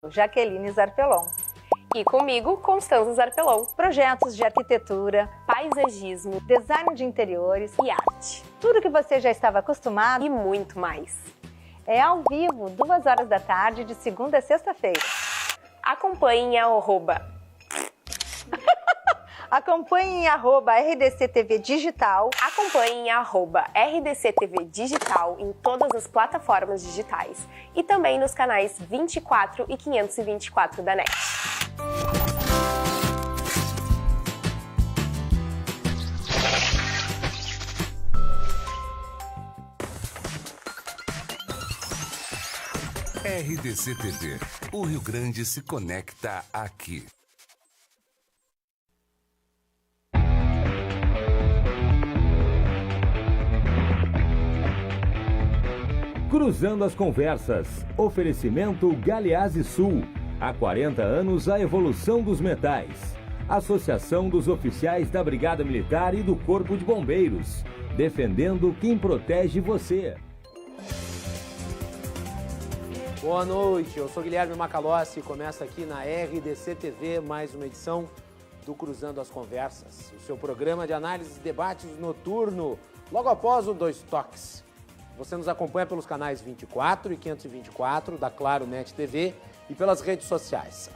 Jaqueline Zarpelon. E comigo, Constanza Zarpelon. Projetos de arquitetura, Paisagismo, design de interiores e arte. Tudo que você já estava acostumado E muito mais. É ao vivo, 2 horas da tarde, de segunda a sexta-feira. Acompanhe a Acompanhe em @RDCTV Digital. Acompanhe em @RDCTV Digital em todas as plataformas digitais e também nos canais 24 e 524 da NET. RDC-TV. O Rio Grande se conecta aqui. Cruzando as conversas. Oferecimento Galeazzi Sul. Há 40 anos a evolução dos metais. Associação dos Oficiais da Brigada Militar e do Corpo de Bombeiros. Defendendo quem protege você. Boa noite, eu sou Guilherme Macalossi e começa aqui na RDC TV mais uma edição do Cruzando as Conversas, o seu programa de análise e debates noturno, logo após o Dois Toques. Você nos acompanha pelos canais 24 e 524 da Claro Net TV e pelas redes sociais,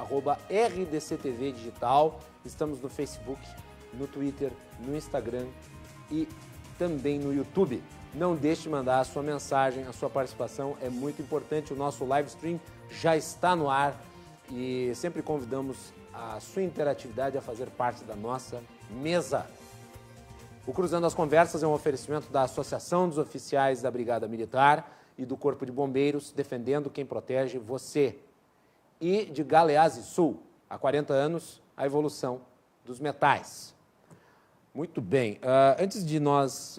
@RDCTV Digital. Estamos no Facebook, no Twitter, no Instagram e também no YouTube. Não deixe de mandar a sua mensagem, a sua participação é muito importante. O nosso live stream já está no ar e sempre convidamos a sua interatividade a fazer parte da nossa mesa. O Cruzando as Conversas é um oferecimento da Associação dos Oficiais da Brigada Militar e do Corpo de Bombeiros, defendendo quem protege você. E de Galeazzi Sul, há 40 anos, a evolução dos metais. Muito bem, antes de nós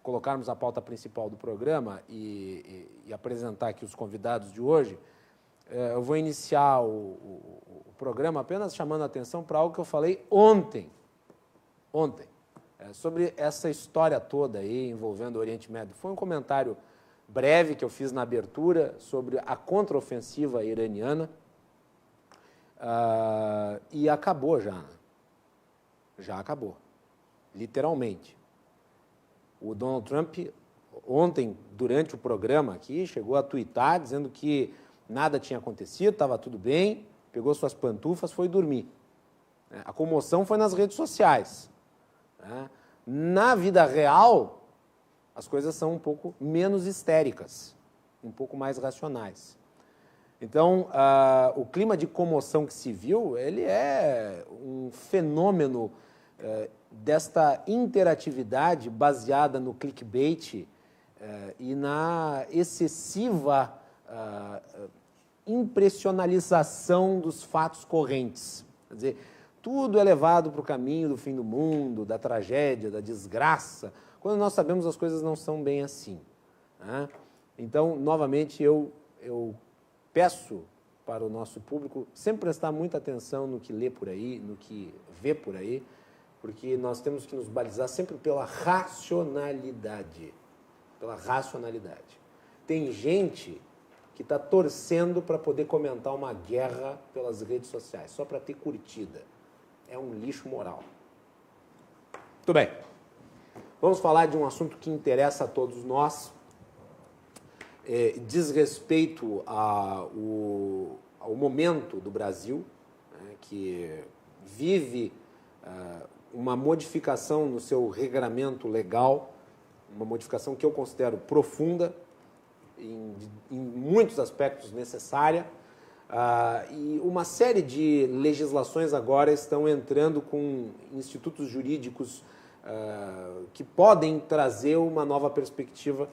colocarmos a pauta principal do programa e apresentar aqui os convidados de hoje, eu vou iniciar o programa apenas chamando a atenção para algo que eu falei ontem, sobre essa história toda aí envolvendo o Oriente Médio. Foi um comentário breve que eu fiz na abertura sobre a contraofensiva iraniana e acabou já, né? Já acabou, literalmente. O Donald Trump, ontem, durante o programa aqui, chegou a tuitar dizendo que nada tinha acontecido, estava tudo bem, pegou suas pantufas, foi dormir. A comoção foi nas redes sociais. Na vida real, as coisas são um pouco menos histéricas, um pouco mais racionais. Então, o clima de comoção que se viu, ele é um fenômeno desta interatividade baseada no clickbait e na excessiva impressionalização dos fatos correntes. Quer dizer, tudo é levado para o caminho do fim do mundo, da tragédia, da desgraça, quando nós sabemos as coisas não são bem assim. Né? Então, novamente, eu peço para o nosso público sempre prestar muita atenção no que lê por aí, no que vê por aí, porque nós temos que nos balizar sempre pela racionalidade. Pela racionalidade. Tem gente que está torcendo para poder comentar uma guerra pelas redes sociais, só para ter curtida. É um lixo moral. Muito bem. Vamos falar de um assunto que interessa a todos nós. Diz respeito ao momento do Brasil, que vive uma modificação no seu regramento legal, uma modificação que eu considero profunda, em muitos aspectos necessária, e uma série de legislações agora estão entrando com institutos jurídicos que podem trazer uma nova perspectiva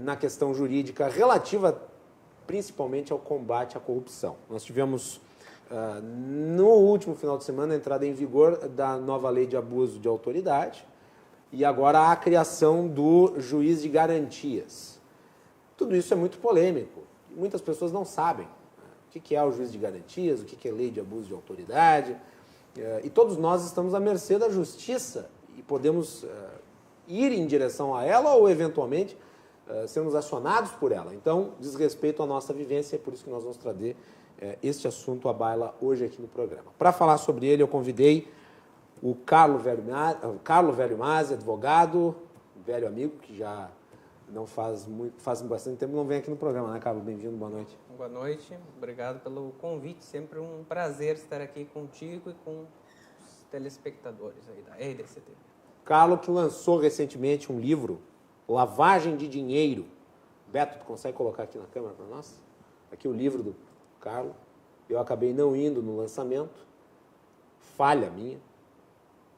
na questão jurídica relativa principalmente ao combate à corrupção. Nós tivemos no último final de semana a entrada em vigor da nova lei de abuso de autoridade e agora a criação do juiz de garantias. Tudo isso é muito polêmico. Muitas pessoas não sabem o que é o juiz de garantias, o que é lei de abuso de autoridade. E todos nós estamos à mercê da justiça e podemos ir em direção a ela ou, eventualmente, sermos acionados por ela. Então, diz respeito à nossa vivência, é por isso que nós vamos trazer este assunto à baila hoje aqui no programa. Para falar sobre ele, eu convidei o Carlo Velho Masi, advogado, velho amigo, que já não faz bastante tempo, não vem aqui no programa, né, Carlo? Bem-vindo, boa noite. Boa noite, obrigado pelo convite, sempre um prazer estar aqui contigo e com os telespectadores aí da RDC-TV. Carlo, que lançou recentemente um livro, Lavagem de Dinheiro. Beto, tu consegue colocar aqui na câmera para nós? Aqui o livro do Carlo. Eu acabei não indo no lançamento, falha minha,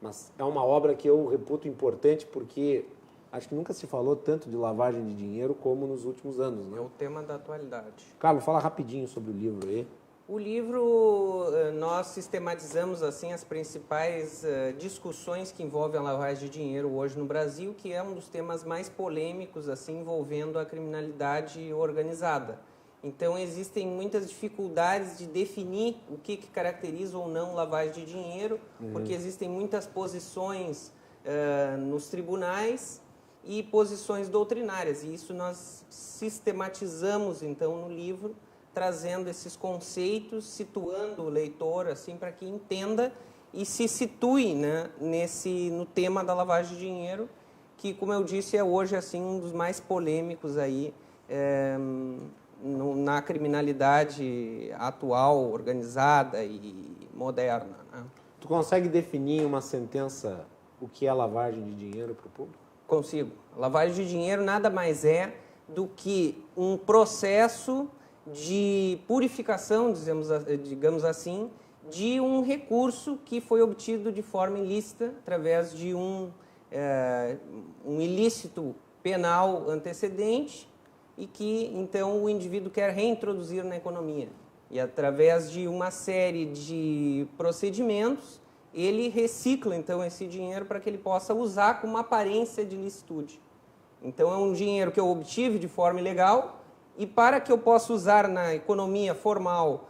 mas é uma obra que eu reputo importante porque acho que nunca se falou tanto de lavagem de dinheiro como nos últimos anos, né? É o tema da atualidade. Carlos, fala rapidinho sobre o livro aí. O livro, nós sistematizamos assim as principais discussões que envolvem a lavagem de dinheiro hoje no Brasil, que é um dos temas mais polêmicos assim envolvendo a criminalidade organizada. Então existem muitas dificuldades de definir o que caracteriza ou não lavagem de dinheiro, porque existem muitas posições nos tribunais e posições doutrinárias, e isso nós sistematizamos então no livro, trazendo esses conceitos, situando o leitor assim para que entenda e se situe, né, no tema da lavagem de dinheiro, que, como eu disse, é hoje assim um dos mais polêmicos aí na criminalidade atual, organizada e moderna, né? Tu consegue definir em uma sentença o que é lavagem de dinheiro para o público? Consigo. Lavagem de dinheiro nada mais é do que um processo de purificação, digamos assim, de um recurso que foi obtido de forma ilícita através de um ilícito penal antecedente e que, então, o indivíduo quer reintroduzir na economia. E, através de uma série de procedimentos, ele recicla, então, esse dinheiro para que ele possa usar com uma aparência de licitude. Então, é um dinheiro que eu obtive de forma ilegal e, para que eu possa usar na economia formal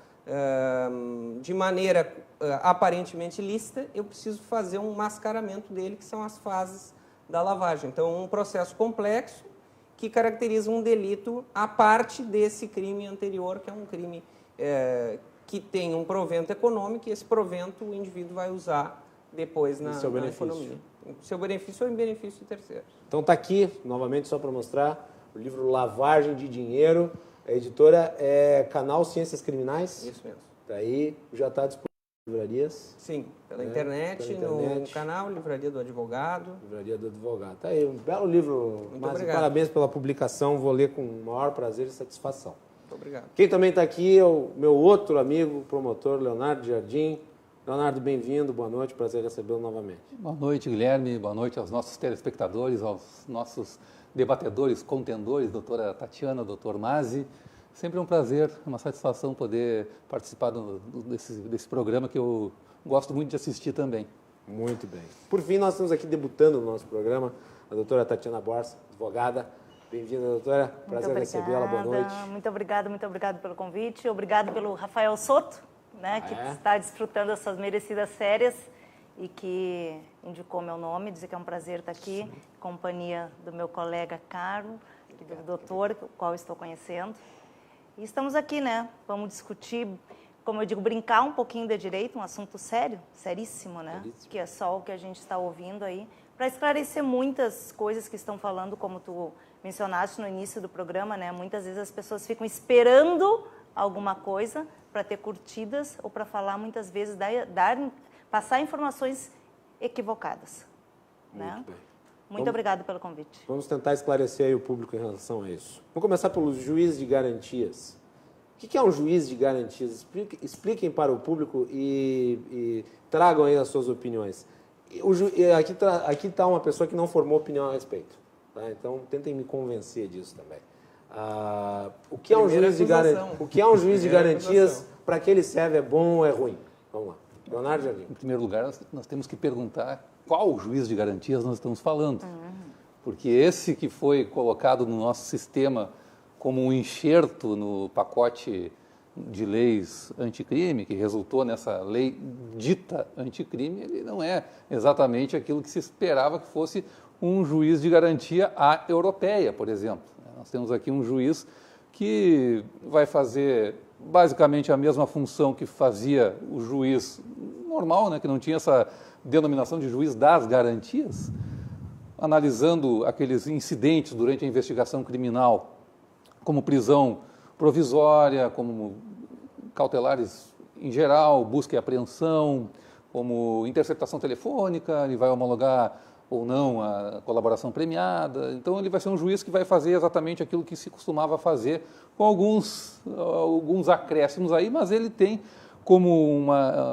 de maneira aparentemente lícita, eu preciso fazer um mascaramento dele, que são as fases da lavagem. Então, um processo complexo que caracteriza um delito à parte desse crime anterior, que é um crime que tem um provento econômico, e esse provento o indivíduo vai usar depois na economia. Seu benefício ou em benefício de terceiros. Então está aqui, novamente, só para mostrar, o livro Lavagem de Dinheiro. A editora é Canal Ciências Criminais. Isso mesmo. Daí já está disponível em livrarias. Sim, pela internet, no canal Livraria do Advogado. Livraria do Advogado. Está aí, um belo livro. Muito obrigado. Parabéns pela publicação, vou ler com o maior prazer e satisfação. Muito obrigado. Quem também está aqui é o meu outro amigo, promotor, Leonardo Jardim. Leonardo, bem-vindo, boa noite, prazer recebê-lo novamente. Boa noite, Guilherme, boa noite aos nossos telespectadores, aos nossos debatedores, contendores, doutora Tatiana, doutor Masi. Sempre um prazer, uma satisfação poder participar desse programa que eu gosto muito de assistir também. Muito bem. Por fim, nós estamos aqui debutando no nosso programa a doutora Tatiana Borsa, advogada. Bem-vinda, doutora. Prazer recebê-la, boa noite. Muito obrigado pelo convite. Obrigado pelo Rafael Soto, né, que está desfrutando das suas merecidas férias e que indicou meu nome, dizer que é um prazer estar aqui, em companhia do meu colega Carlo, do doutor, o qual estou conhecendo. E estamos aqui, né? Vamos discutir, como eu digo, brincar um pouquinho de direito, um assunto sério, seríssimo, né? Seríssimo. Que é só o que a gente está ouvindo aí, para esclarecer muitas coisas que estão falando, como tu mencionaste no início do programa, né? Muitas vezes as pessoas ficam esperando alguma coisa para ter curtidas ou para falar, muitas vezes, passar informações equivocadas. Muito bem. Muito obrigado pelo convite. Vamos tentar esclarecer aí o público em relação a isso. Vamos começar pelo juiz de garantias. O que é um juiz de garantias? Expliquem para o público e tragam aí as suas opiniões. Aqui está uma pessoa que não formou opinião a respeito. Tá? Então, tentem me convencer disso também. O que é um juiz de garantias? Para que ele serve? É bom ou é ruim? Vamos lá. Leonardo Jardim. Em primeiro lugar, nós temos que perguntar qual juiz de garantias nós estamos falando. Porque esse que foi colocado no nosso sistema como um enxerto no pacote de leis anticrime, que resultou nessa lei dita anticrime, ele não é exatamente aquilo que se esperava que fosse um juiz de garantia à europeia, por exemplo. Nós temos aqui um juiz que vai fazer basicamente a mesma função que fazia o juiz normal, né, que não tinha essa denominação de juiz das garantias, analisando aqueles incidentes durante a investigação criminal, como prisão provisória, como cautelares em geral, busca e apreensão, como interceptação telefônica, ele vai homologar ou não a colaboração premiada. Então, ele vai ser um juiz que vai fazer exatamente aquilo que se costumava fazer, com alguns acréscimos aí, mas ele tem como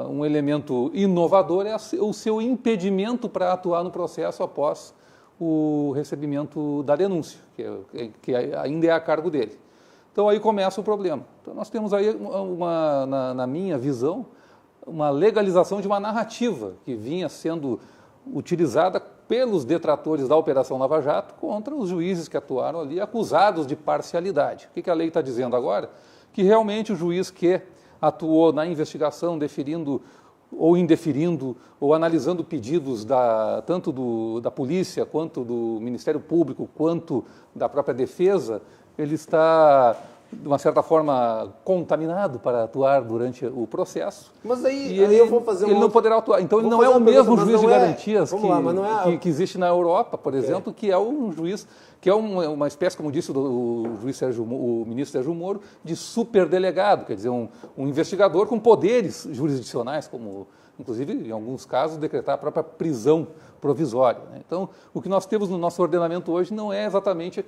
um elemento inovador o seu impedimento para atuar no processo após o recebimento da denúncia, que ainda é a cargo dele. Então, aí começa o problema. Então, nós temos aí, na minha visão, uma legalização de uma narrativa que vinha sendo utilizada pelos detratores da Operação Lava Jato contra os juízes que atuaram ali, acusados de parcialidade. O que a lei está dizendo agora? Que realmente o juiz que atuou na investigação, deferindo ou indeferindo, ou analisando pedidos tanto da polícia, quanto do Ministério Público, quanto da própria defesa, ele está, de uma certa forma, contaminado para atuar durante o processo. Mas aí ele, eu vou fazer ele não poderá atuar. Então, ele não é o mesmo juiz de garantias que existe na Europa, por exemplo, que é um juiz, que é uma espécie, como disse o ministro Sérgio Moro, de superdelegado, quer dizer, um investigador com poderes jurisdicionais, como, inclusive, em alguns casos, decretar a própria prisão provisória, né? Então, o que nós temos no nosso ordenamento hoje não é exatamente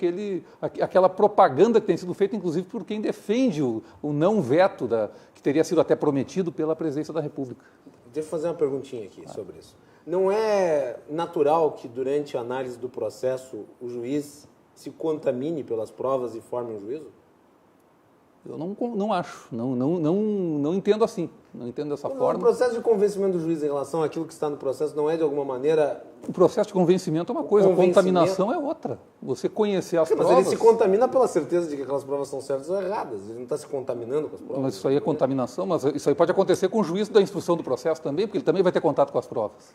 aquela propaganda que tem sido feita, inclusive, por quem defende o não veto que teria sido até prometido pela presidência da República. Deixa eu fazer uma perguntinha aqui sobre isso. Não é natural que, durante a análise do processo, o juiz se contamine pelas provas e forme um juízo? Eu não acho, não entendo assim, não entendo dessa forma. O processo de convencimento do juiz em relação àquilo que está no processo não é, de alguma maneira... O processo de convencimento é uma coisa, a contaminação é outra. Você conhecer as provas... Mas ele se contamina pela certeza de que aquelas provas são certas ou erradas, ele não está se contaminando com as provas. Mas isso aí é contaminação, mas isso aí pode acontecer com o juiz da instrução do processo também, porque ele também vai ter contato com as provas.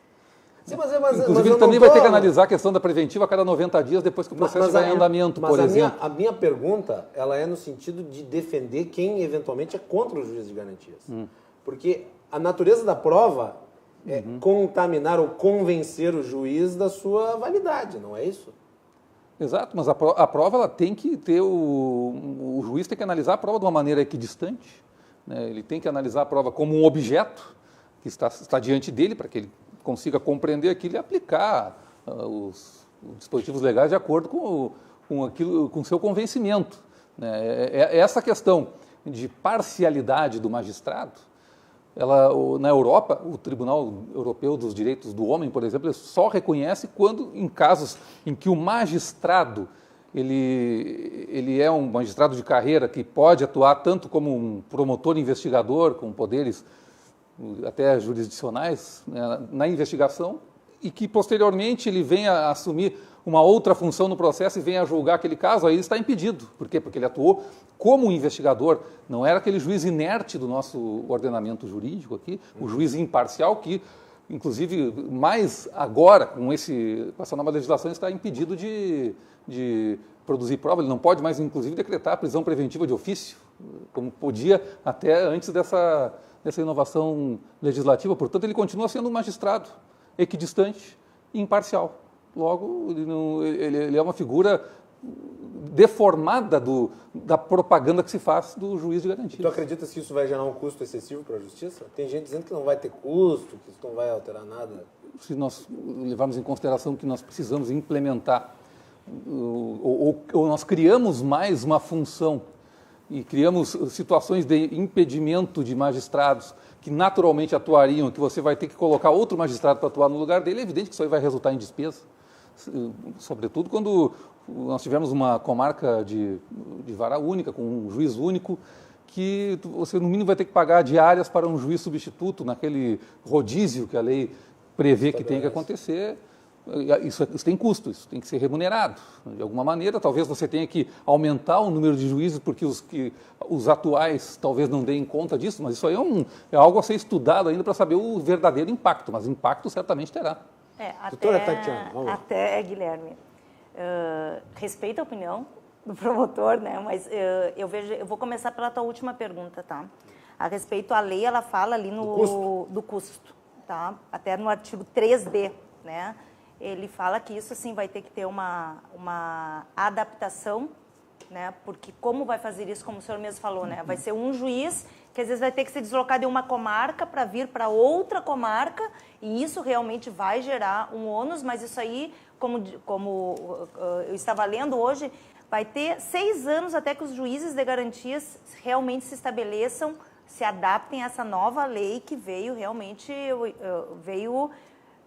Sim, mas inclusive, ele também vai ter que analisar a questão da preventiva a cada 90 dias, depois que o processo estiver em andamento, por exemplo. A minha pergunta, ela é no sentido de defender quem, eventualmente, é contra o juiz de garantias. Porque a natureza da prova é contaminar ou convencer o juiz da sua validade, não é isso? Exato, mas a prova ela tem que ter o juiz tem que analisar a prova de uma maneira equidistante, né? Ele tem que analisar a prova como um objeto que está diante dele, para que ele consiga compreender aquilo e aplicar os dispositivos legais de acordo com o seu convencimento, né? Essa questão de parcialidade do magistrado, na Europa, o Tribunal Europeu dos Direitos do Homem, por exemplo, ele só reconhece quando, em casos em que o magistrado ele é um magistrado de carreira que pode atuar tanto como um promotor investigador, com poderes até jurisdicionais, né, na investigação, e que posteriormente ele venha a assumir uma outra função no processo e venha a julgar aquele caso, aí ele está impedido. Por quê? Porque ele atuou como investigador, não era aquele juiz inerte do nosso ordenamento jurídico aqui, o juiz imparcial que, inclusive, mais agora, com essa nova legislação, está impedido de produzir prova, ele não pode mais, inclusive, decretar prisão preventiva de ofício, como podia até antes dessa inovação legislativa. Portanto, ele continua sendo um magistrado equidistante e imparcial. Logo, ele é uma figura deformada da propaganda que se faz do juiz de garantia. Tu acreditas que isso vai gerar um custo excessivo para a justiça? Tem gente dizendo que não vai ter custo, que isso não vai alterar nada. Se nós levarmos em consideração que nós precisamos implementar, ou nós criamos mais uma função e criamos situações de impedimento de magistrados que naturalmente atuariam, que você vai ter que colocar outro magistrado para atuar no lugar dele, é evidente que isso aí vai resultar em despesa. Sobretudo quando nós tivemos uma comarca de vara única, com um juiz único, que você no mínimo vai ter que pagar diárias para um juiz substituto, naquele rodízio que a lei prevê que tem que acontecer. Isso tem custo, isso tem que ser remunerado. De alguma maneira, talvez você tenha que aumentar o número de juízes, porque os atuais talvez não deem conta disso, mas isso aí é algo a ser estudado ainda para saber o verdadeiro impacto, mas impacto certamente terá. Doutora Tatiana, vamos lá. Até, Guilherme, respeito a opinião do promotor, né? Mas eu vou começar pela tua última pergunta, tá? A respeito à lei, ela fala ali do custo, tá? Até no artigo 3B, né? Ele fala que isso, sim, vai ter que ter uma adaptação, né? Porque como vai fazer isso, como o senhor mesmo falou, né? Vai ser um juiz que às vezes vai ter que se deslocar de uma comarca para vir para outra comarca, e isso realmente vai gerar um ônus, mas isso aí, como eu estava lendo hoje, vai ter 6 anos até que os juízes de garantias realmente se estabeleçam, se adaptem a essa nova lei que veio realmente, veio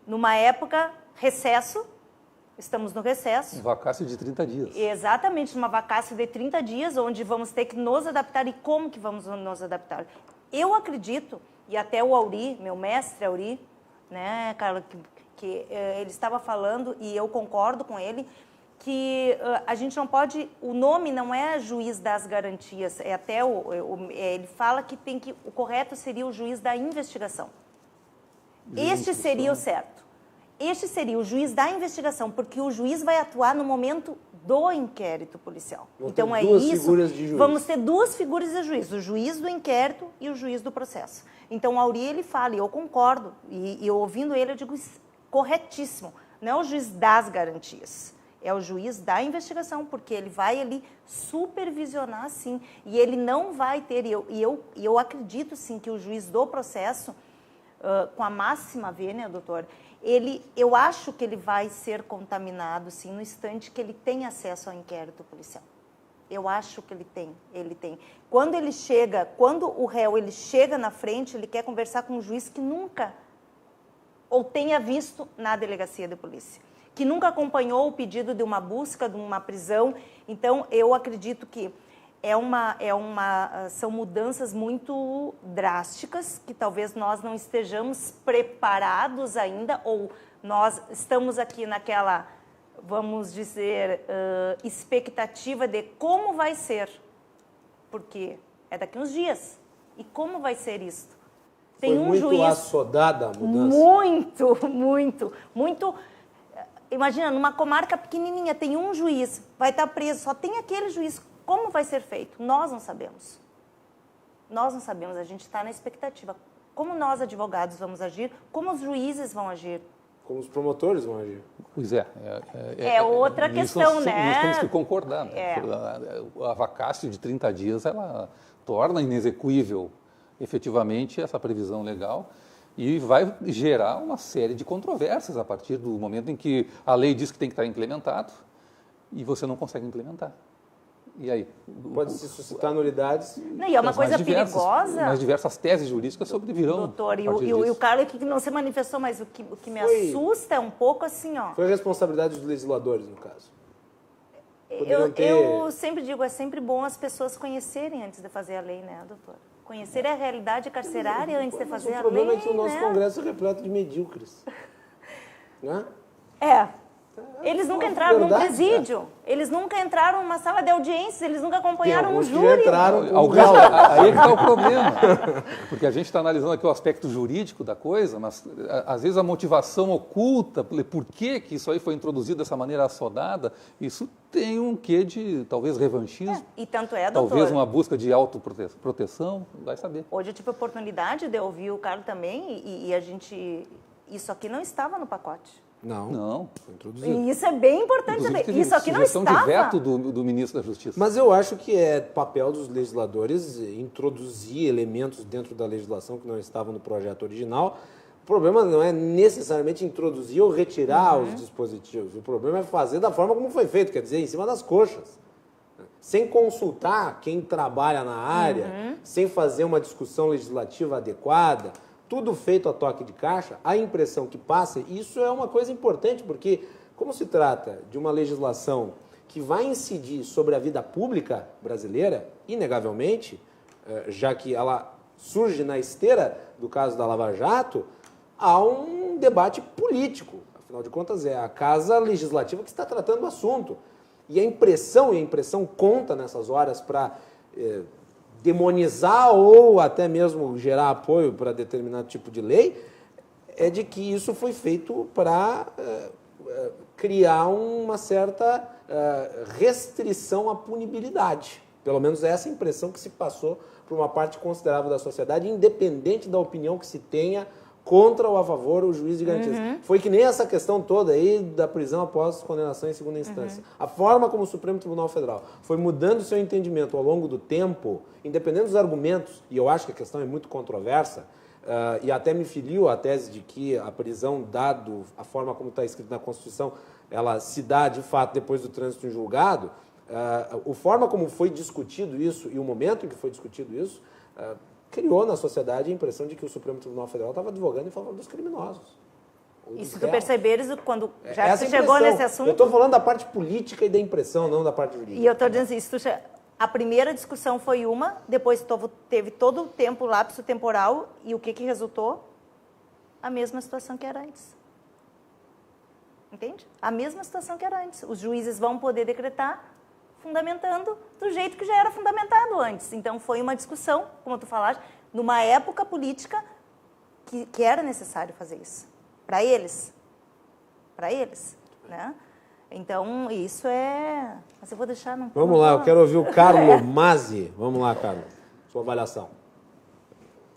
numa época recesso. Estamos no recesso. Um vacácio de 30 dias. Exatamente, uma vacácio de 30 dias, onde vamos ter que nos adaptar. E como que vamos nos adaptar? Eu acredito, e até o Auri, meu mestre Auri, né, Carla, que ele estava falando, e eu concordo com ele, que a gente não pode, o nome não é juiz das garantias, é até ele fala que o correto seria o juiz da investigação. Este seria o certo. Este seria o juiz da investigação, porque o juiz vai atuar no momento do inquérito policial. Então é isso. Vamos ter 2 figuras de juiz, o juiz do inquérito e o juiz do processo. Então o Auri, ele fala, e eu concordo, e eu ouvindo ele, eu digo corretíssimo. Não é o juiz das garantias, é o juiz da investigação, porque ele vai ali supervisionar, sim, e ele não vai ter, e eu acredito, sim, que o juiz do processo, com a máxima vênia, doutor, eu acho que ele vai ser contaminado, sim, no instante que ele tem acesso ao inquérito policial. Eu acho que ele tem. Quando o réu ele chega na frente, ele quer conversar com um juiz que nunca ou tenha visto na delegacia de polícia, que nunca acompanhou o pedido de uma busca, de uma prisão. Então, eu acredito que são mudanças muito drásticas, que talvez nós não estejamos preparados ainda, ou nós estamos aqui naquela, vamos dizer, expectativa de como vai ser, porque é daqui uns dias. E como vai ser isso? Foi muito assodada a mudança? Muito. Imagina, numa comarca pequenininha, tem um juiz, vai estar preso, só tem aquele juiz. Como vai ser feito? Nós não sabemos. A gente está na expectativa. Como nós, advogados, vamos agir? Como os juízes vão agir? Como os promotores vão agir? Pois é. É outra questão, né? Nós temos que concordar. Né? A vacácio de 30 dias, ela torna inexequível, efetivamente, essa previsão legal e vai gerar uma série de controvérsias a partir do momento em que a lei diz que tem que estar implementado e você não consegue implementar. E aí? Pode se suscitar nulidades. Não, e é uma coisa perigosa. Mas diversas teses jurídicas sobrevirão. Doutor, e o Carlos que não se manifestou, mas o que me assusta é um pouco assim, ó. Foi responsabilidade dos legisladores, no caso. Eu sempre digo, é sempre bom as pessoas conhecerem antes de fazer a lei, né, doutor? Conhecer a realidade carcerária antes de fazer a lei, O problema é que o nosso Congresso é repleto de medíocres. Né? Eles nunca entraram num presídio, eles nunca entraram numa sala de audiências, eles nunca acompanharam um júri. Já entraram aí é que está o problema. Porque a gente está analisando aqui o aspecto jurídico da coisa, mas às vezes a motivação oculta, por que isso aí foi introduzido dessa maneira assodada, isso tem um quê de talvez revanchismo. E tanto é, doutor. Talvez uma busca de autoproteção, vai saber. Hoje eu tive a oportunidade de ouvir o Carlos também e a gente... Isso aqui não estava no pacote. Não. Foi introduzido. E isso é bem importante saber. Isso aqui não estava. De veto do ministro da Justiça. Mas eu acho que é papel dos legisladores introduzir elementos dentro da legislação que não estavam no projeto original. O problema não é necessariamente introduzir ou retirar os dispositivos. O problema é fazer da forma como foi feito, quer dizer, em cima das coxas. Sem consultar quem trabalha na área, sem fazer uma discussão legislativa adequada, tudo feito a toque de caixa, a impressão que passa, isso é uma coisa importante, porque como se trata de uma legislação que vai incidir sobre a vida pública brasileira, inegavelmente, já que ela surge na esteira do caso da Lava Jato, há um debate político. Afinal de contas, é a Casa Legislativa que está tratando o assunto. E a impressão conta nessas horas para demonizar ou até mesmo gerar apoio para determinado tipo de lei, é de que isso foi feito para criar uma certa restrição à punibilidade. Pelo menos essa é a impressão que se passou por uma parte considerável da sociedade, independente da opinião que se tenha contra ou a favor o juiz de garantias. Foi que nem essa questão toda aí da prisão após condenação em segunda instância. A forma como o Supremo Tribunal Federal foi mudando seu entendimento ao longo do tempo, independente dos argumentos, e eu acho que a questão é muito controversa, e até me filio à tese de que a prisão, dado a forma como está escrito na Constituição, ela se dá de fato depois do trânsito em julgado, a forma como foi discutido isso e o momento em que foi discutido isso, criou na sociedade a impressão de que o Supremo Tribunal Federal estava advogando em favor dos criminosos. E se tu perceberes, quando já Essa tu chegou nesse assunto... Eu estou falando da parte política e da impressão, não da parte jurídica. E eu estou dizendo isso, a primeira discussão foi uma, depois teve todo o tempo, lapso temporal, e o que resultou? A mesma situação que era antes. Entende? A mesma situação que era antes. Os juízes vão poder decretar fundamentando do jeito que já era fundamentado antes. Então, foi uma discussão, como tu falaste, numa época política que era necessário fazer isso. Para eles. Para eles. Né? Então, isso é... Mas eu vou deixar... Vamos lá, eu quero ouvir o Carlo Mazzi. Vamos lá, Carlo. Sua avaliação.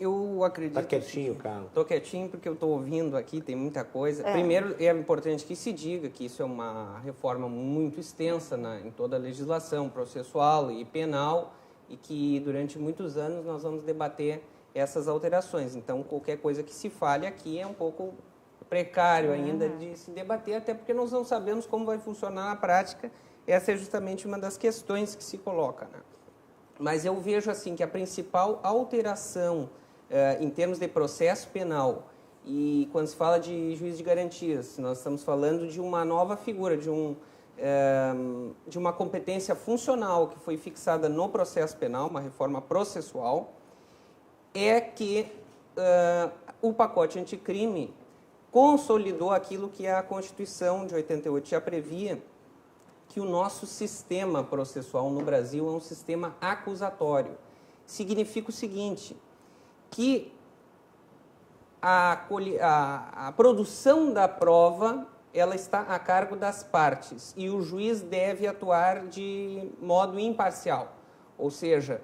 Eu acredito... Tá quietinho, Carlos. Estou quietinho porque eu estou ouvindo aqui, tem muita coisa. Primeiro, é importante que se diga que isso é uma reforma muito extensa em toda a legislação processual e penal e que durante muitos anos nós vamos debater essas alterações. Então, qualquer coisa que se fale aqui é um pouco precário ainda de se debater, até porque nós não sabemos como vai funcionar na prática. Essa é justamente uma das questões que se coloca. Né? Mas eu vejo assim que a principal alteração em termos de processo penal, e quando se fala de juiz de garantias, nós estamos falando de uma nova figura, de uma competência funcional que foi fixada no processo penal, uma reforma processual, é que o pacote anticrime consolidou aquilo que a Constituição de 88 já previa, que o nosso sistema processual no Brasil é um sistema acusatório. Significa o seguinte, que a produção da prova ela está a cargo das partes e o juiz deve atuar de modo imparcial. Ou seja,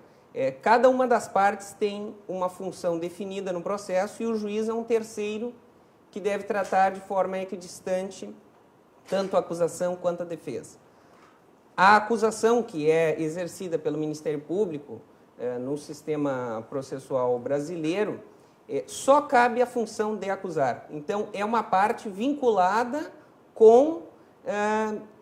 cada uma das partes tem uma função definida no processo e o juiz é um terceiro que deve tratar de forma equidistante tanto a acusação quanto a defesa. A acusação que é exercida pelo Ministério Público no sistema processual brasileiro, só cabe a função de acusar. Então, é uma parte vinculada com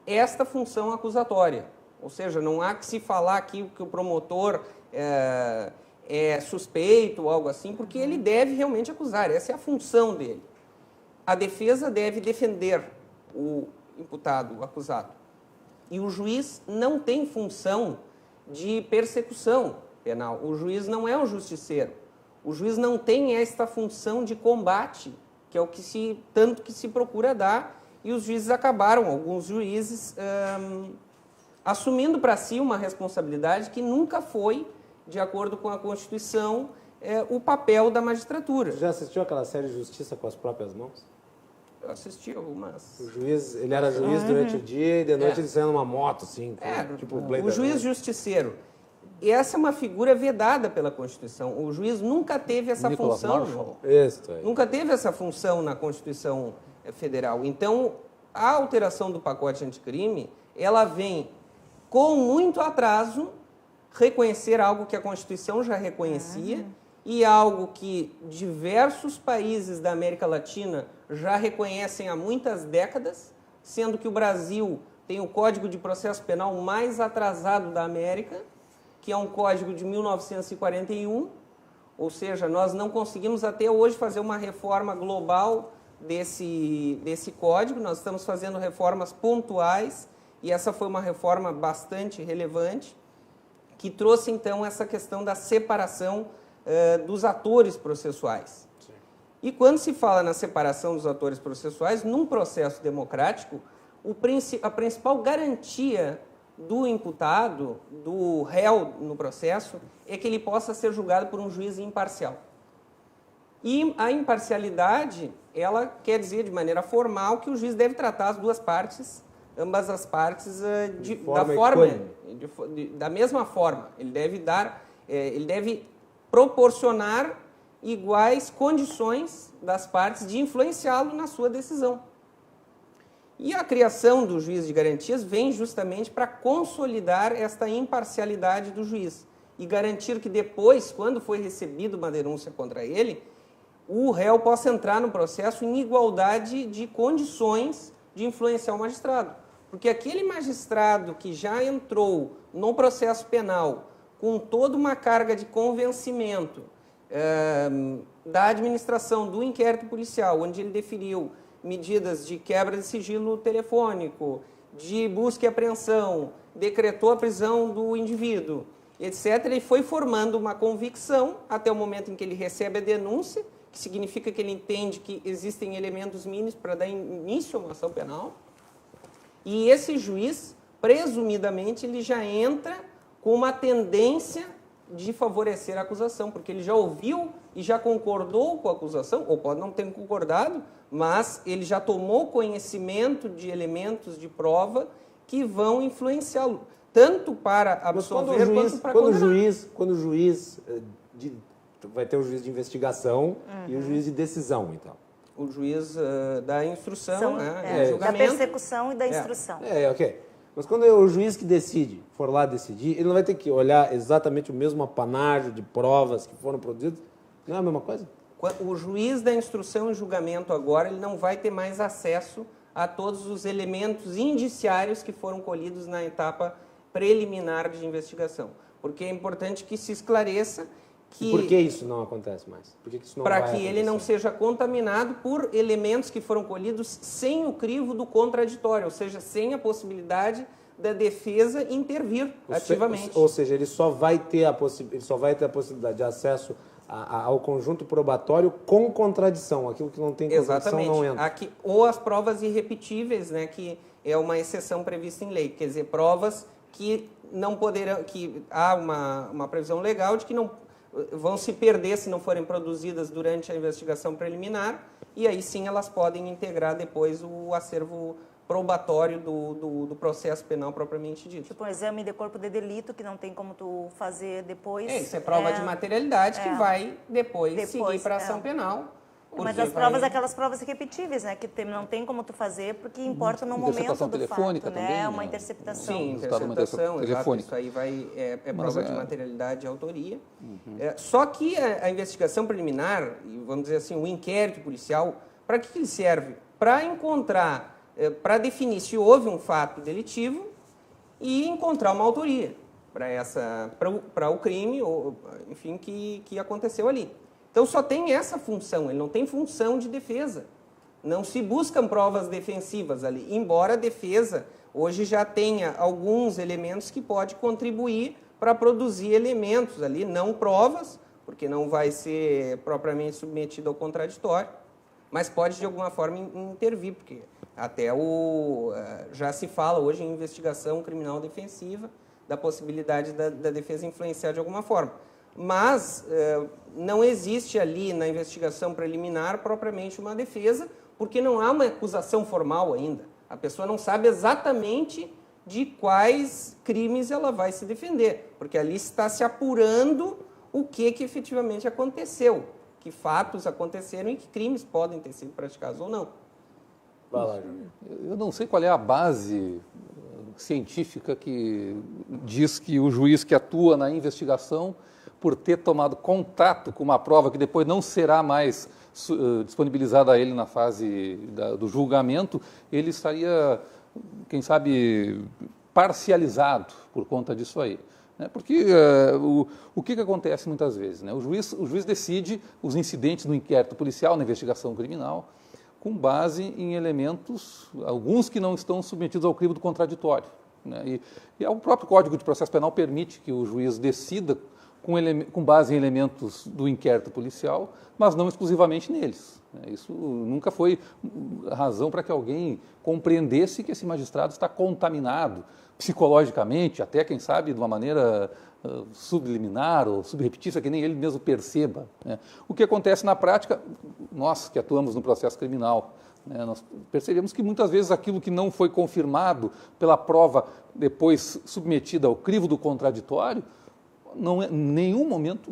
esta função acusatória. Ou seja, não há que se falar aqui que o promotor é suspeito ou algo assim, porque ele deve realmente acusar. Essa é a função dele. A defesa deve defender o imputado, o acusado. E o juiz não tem função de persecução penal. O juiz não é um justiceiro. O juiz não tem esta função de combate, que é o que tanto que se procura dar, e os juízes acabaram, alguns juízes, assumindo para si uma responsabilidade que nunca foi, de acordo com a Constituição, o papel da magistratura. Você já assistiu aquela série Justiça com as Próprias Mãos? Eu assisti algumas. O juiz, ele era juiz durante o dia e de noite ele saía numa moto, assim. Tipo o juiz justiceiro. E essa é uma figura vedada pela Constituição. O juiz nunca teve essa função. Nunca teve essa função na Constituição Federal. Então, a alteração do pacote anticrime, ela vem com muito atraso reconhecer algo que a Constituição já reconhecia e algo que diversos países da América Latina já reconhecem há muitas décadas, sendo que o Brasil tem o Código de Processo Penal mais atrasado da América, que é um código de 1941, ou seja, nós não conseguimos até hoje fazer uma reforma global desse código, nós estamos fazendo reformas pontuais, e essa foi uma reforma bastante relevante, que trouxe então essa questão da separação dos atores processuais. Sim. E quando se fala na separação dos atores processuais, num processo democrático, a principal garantia do imputado, do réu no processo, é que ele possa ser julgado por um juiz imparcial. E a imparcialidade, ela quer dizer de maneira formal que o juiz deve tratar as duas partes ambas as partes da mesma forma. Ele deve proporcionar iguais condições das partes de influenciá-lo na sua decisão. E a criação do juiz de garantias vem justamente para consolidar esta imparcialidade do juiz e garantir que depois, quando foi recebida uma denúncia contra ele, o réu possa entrar no processo em igualdade de condições de influenciar o magistrado. Porque aquele magistrado que já entrou no processo penal com toda uma carga de convencimento da administração do inquérito policial, onde ele deferiu medidas de quebra de sigilo telefônico, de busca e apreensão, decretou a prisão do indivíduo, etc., e foi formando uma convicção até o momento em que ele recebe a denúncia, que significa que ele entende que existem elementos mínimos para dar início a uma ação penal, e esse juiz, presumidamente, ele já entra com uma tendência de favorecer a acusação, porque ele já ouviu e já concordou com a acusação, ou pode não ter concordado, mas ele já tomou conhecimento de elementos de prova que vão influenciá-lo, tanto para absolver quanto para condenar. Quando o juiz vai ter o juiz de investigação e o juiz de decisão, então. O juiz da instrução, da persecução e da instrução. Ok. Mas quando é o juiz que decide, for lá decidir, ele não vai ter que olhar exatamente o mesmo apanágio de provas que foram produzidas? Não é a mesma coisa? O juiz da instrução e julgamento agora, ele não vai ter mais acesso a todos os elementos indiciários que foram colhidos na etapa preliminar de investigação. Porque é importante que se esclareça que... Por que isso não acontece mais? Para que ele não seja contaminado por elementos que foram colhidos sem o crivo do contraditório, ou seja, sem a possibilidade da defesa intervir ativamente. Ou seja, ele só vai ter a possibilidade de acesso ao conjunto probatório com contradição. Aquilo que não tem contradição não entra. Ou as provas irrepetíveis, né, que é uma exceção prevista em lei. Quer dizer, provas que não poderão... que há uma previsão legal de que não vão se perder se não forem produzidas durante a investigação preliminar, e aí sim elas podem integrar depois o acervo probatório do processo penal propriamente dito. Tipo um exame de corpo de delito que não tem como tu fazer depois. Isso é prova de materialidade que vai depois seguir para a ação penal. Mas as provas, aquelas provas irrepetíveis, né? Que não tem como tu fazer, porque importa no momento do telefônica fato, também, né? Uma interceptação. Sim, interceptação, exato. Isso aí é prova de materialidade e autoria. Só que a investigação preliminar, vamos dizer assim, o inquérito policial, para que ele serve? Para encontrar, para definir se houve um fato delitivo e encontrar uma autoria para o crime, ou, enfim, que aconteceu ali. Então, só tem essa função, ele não tem função de defesa. Não se buscam provas defensivas ali, embora a defesa hoje já tenha alguns elementos que pode contribuir para produzir elementos ali, não provas, porque não vai ser propriamente submetido ao contraditório, mas pode, de alguma forma, intervir, porque até já se fala hoje em investigação criminal defensiva da possibilidade da defesa influenciar de alguma forma. Mas não existe ali na investigação preliminar propriamente uma defesa, porque não há uma acusação formal ainda. A pessoa não sabe exatamente de quais crimes ela vai se defender, porque ali está se apurando o que efetivamente aconteceu, que fatos aconteceram e que crimes podem ter sido praticados ou não. Vai lá, Júnior. Eu não sei qual é a base científica que diz que o juiz que atua na investigação, por ter tomado contato com uma prova que depois não será mais disponibilizada a ele na fase do julgamento, ele estaria, quem sabe, parcializado por conta disso aí. Né? Porque o que acontece muitas vezes? Né? O juiz decide os incidentes no inquérito policial, na investigação criminal, com base em elementos, alguns que não estão submetidos ao crivo do contraditório. Né? E o próprio Código de Processo Penal permite que o juiz decida com base em elementos do inquérito policial, mas não exclusivamente neles. Isso nunca foi razão para que alguém compreendesse que esse magistrado está contaminado psicologicamente, até, quem sabe, de uma maneira subliminar ou subreptícia, que nem ele mesmo perceba. Né? O que acontece na prática, nós que atuamos no processo criminal, Nós percebemos que muitas vezes aquilo que não foi confirmado pela prova depois submetida ao crivo do contraditório, não é em nenhum momento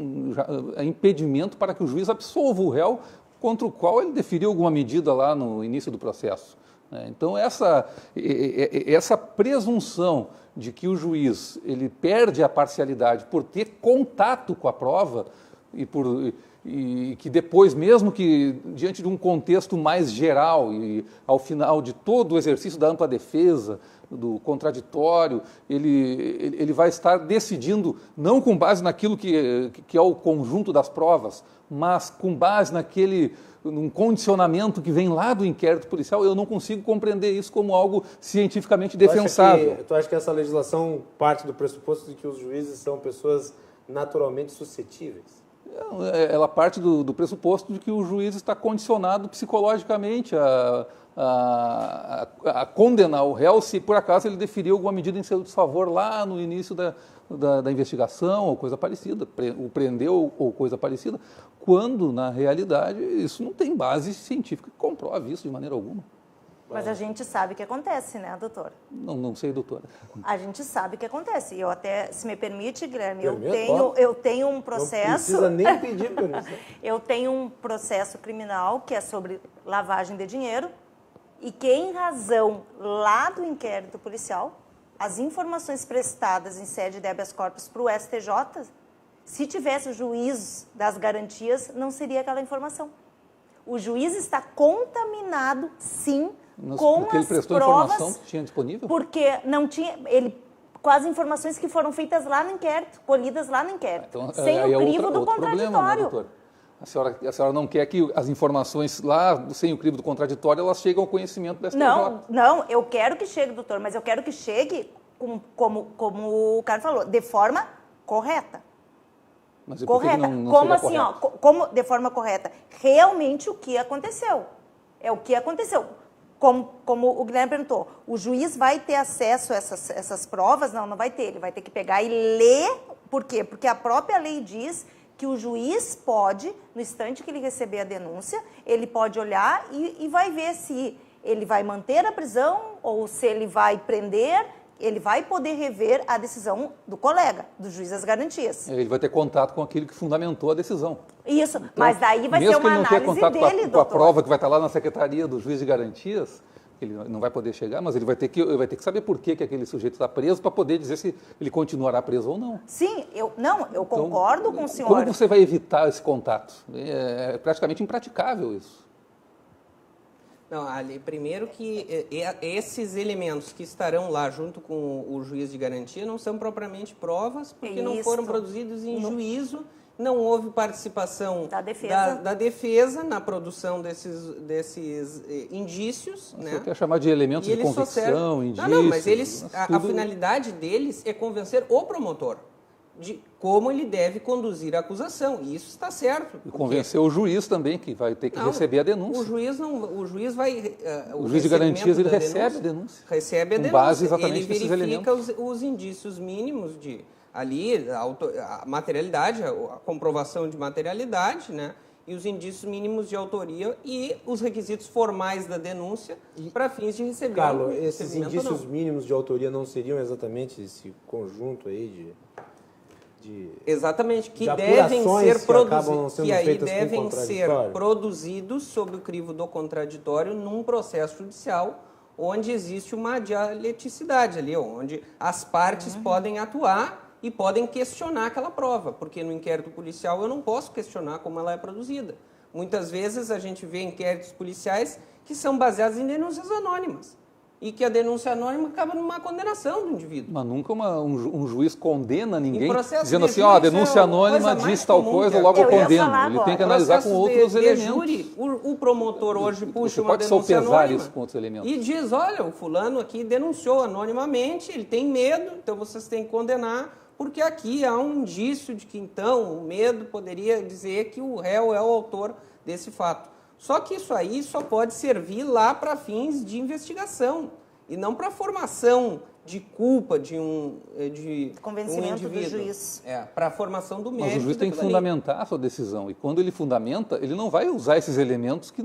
é impedimento para que o juiz absolva o réu contra o qual ele deferiu alguma medida lá no início do processo. Então, essa presunção de que o juiz ele perde a parcialidade por ter contato com a prova e que depois, mesmo que diante de um contexto mais geral e ao final de todo o exercício da ampla defesa, do contraditório, ele vai estar decidindo não com base naquilo que é o conjunto das provas, mas com base num condicionamento que vem lá do inquérito policial. Eu não consigo compreender isso como algo cientificamente defensável. Tu acha que essa legislação parte do pressuposto de que os juízes são pessoas naturalmente suscetíveis? Ela parte do pressuposto de que o juiz está condicionado psicologicamente a condenar o réu se por acaso ele deferiu alguma medida em seu desfavor lá no início da investigação ou coisa parecida, o prendeu ou coisa parecida, quando na realidade isso não tem base científica que comprove isso de maneira alguma. Mas a gente sabe o que acontece, né, doutor? Não sei, doutora. A gente sabe o que acontece. Eu até, se me permite, Guilherme, Permito, eu tenho um processo... Não precisa nem pedir permissão. Eu tenho um processo criminal que é sobre lavagem de dinheiro e que, em razão lá do inquérito policial, as informações prestadas em sede de habeas corpus para o STJ, se tivesse o juiz das garantias, não seria aquela informação. O juiz está contaminado, sim, com porque ele as prestou provas, informação que tinha disponível? Porque não tinha, com as informações que foram feitas lá no inquérito, colhidas lá no inquérito, Então, sem o crivo do contraditório. Problema, né, doutor? A senhora não quer que as informações lá, sem o crivo do contraditório, elas cheguem ao conhecimento do STJ? Não, eu quero que chegue, doutor, mas eu quero que chegue, como o cara falou, de forma correta. Mas e correta. Por que não como seria assim, como de forma correta? Realmente o que aconteceu. É o que aconteceu. Como o Guilherme perguntou, o juiz vai ter acesso a essas provas? Não vai ter. Ele vai ter que pegar e ler. Por quê? Porque a própria lei diz que o juiz pode, no instante que ele receber a denúncia, ele pode olhar e vai ver se ele vai manter a prisão ou se ele vai prender. Ele vai poder rever a decisão do colega, do juiz das garantias. Ele vai ter contato com aquilo que fundamentou a decisão. Isso, então, mas daí vai ser uma análise dele, doutor. Mesmo que ele não tenha contato com a prova que vai estar lá na secretaria do juiz de garantias, ele não vai poder chegar, mas ele vai ter que saber por que aquele sujeito está preso para poder dizer se ele continuará preso ou não. Sim, eu concordo com o senhor. Como você vai evitar esse contato? É praticamente impraticável isso. Não, ali, primeiro que esses elementos que estarão lá junto com o juiz de garantia não são propriamente provas, porque não foram produzidos em juízo, não houve participação da defesa na produção desses indícios. Você quer chamar de elementos de convicção, indícios... Não, mas a finalidade deles é convencer o promotor de como ele deve conduzir a acusação. E isso está certo. E convencer o juiz também, que vai ter que receber a denúncia. O juiz vai... o juiz de garantias, ele recebe a denúncia. Recebe a denúncia. Com base exatamente nesses elementos. Ele verifica os indícios mínimos ali, a materialidade, a comprovação de materialidade, né? E os indícios mínimos de autoria e os requisitos formais da denúncia para fins de receber. Carlos, esses indícios mínimos de autoria não seriam exatamente esse conjunto aí de exatamente, que devem ser produzidos, que aí devem ser produzidos sob o crivo do contraditório num processo judicial onde existe uma dialeticidade ali, onde as partes podem atuar e podem questionar aquela prova, porque no inquérito policial eu não posso questionar como ela é produzida. Muitas vezes a gente vê inquéritos policiais que são baseados em denúncias anônimas. E que a denúncia anônima acaba numa condenação do indivíduo. Mas nunca um juiz condena ninguém dizendo assim, a denúncia anônima diz tal coisa, logo eu condeno. Ele tem que analisar com outros elementos. O promotor hoje puxa uma denúncia anônima e diz, olha, o fulano aqui denunciou anonimamente, ele tem medo, então vocês têm que condenar, porque aqui há um indício de que, então, o medo poderia dizer que o réu é o autor desse fato. Só que isso aí só pode servir lá para fins de investigação e não para formação de culpa de um Convencimento do indivíduo. juiz. Para a formação do mérito. Mas o juiz tem que daquilo ali. fundamentar a sua decisão. E quando ele fundamenta, ele não vai usar esses elementos que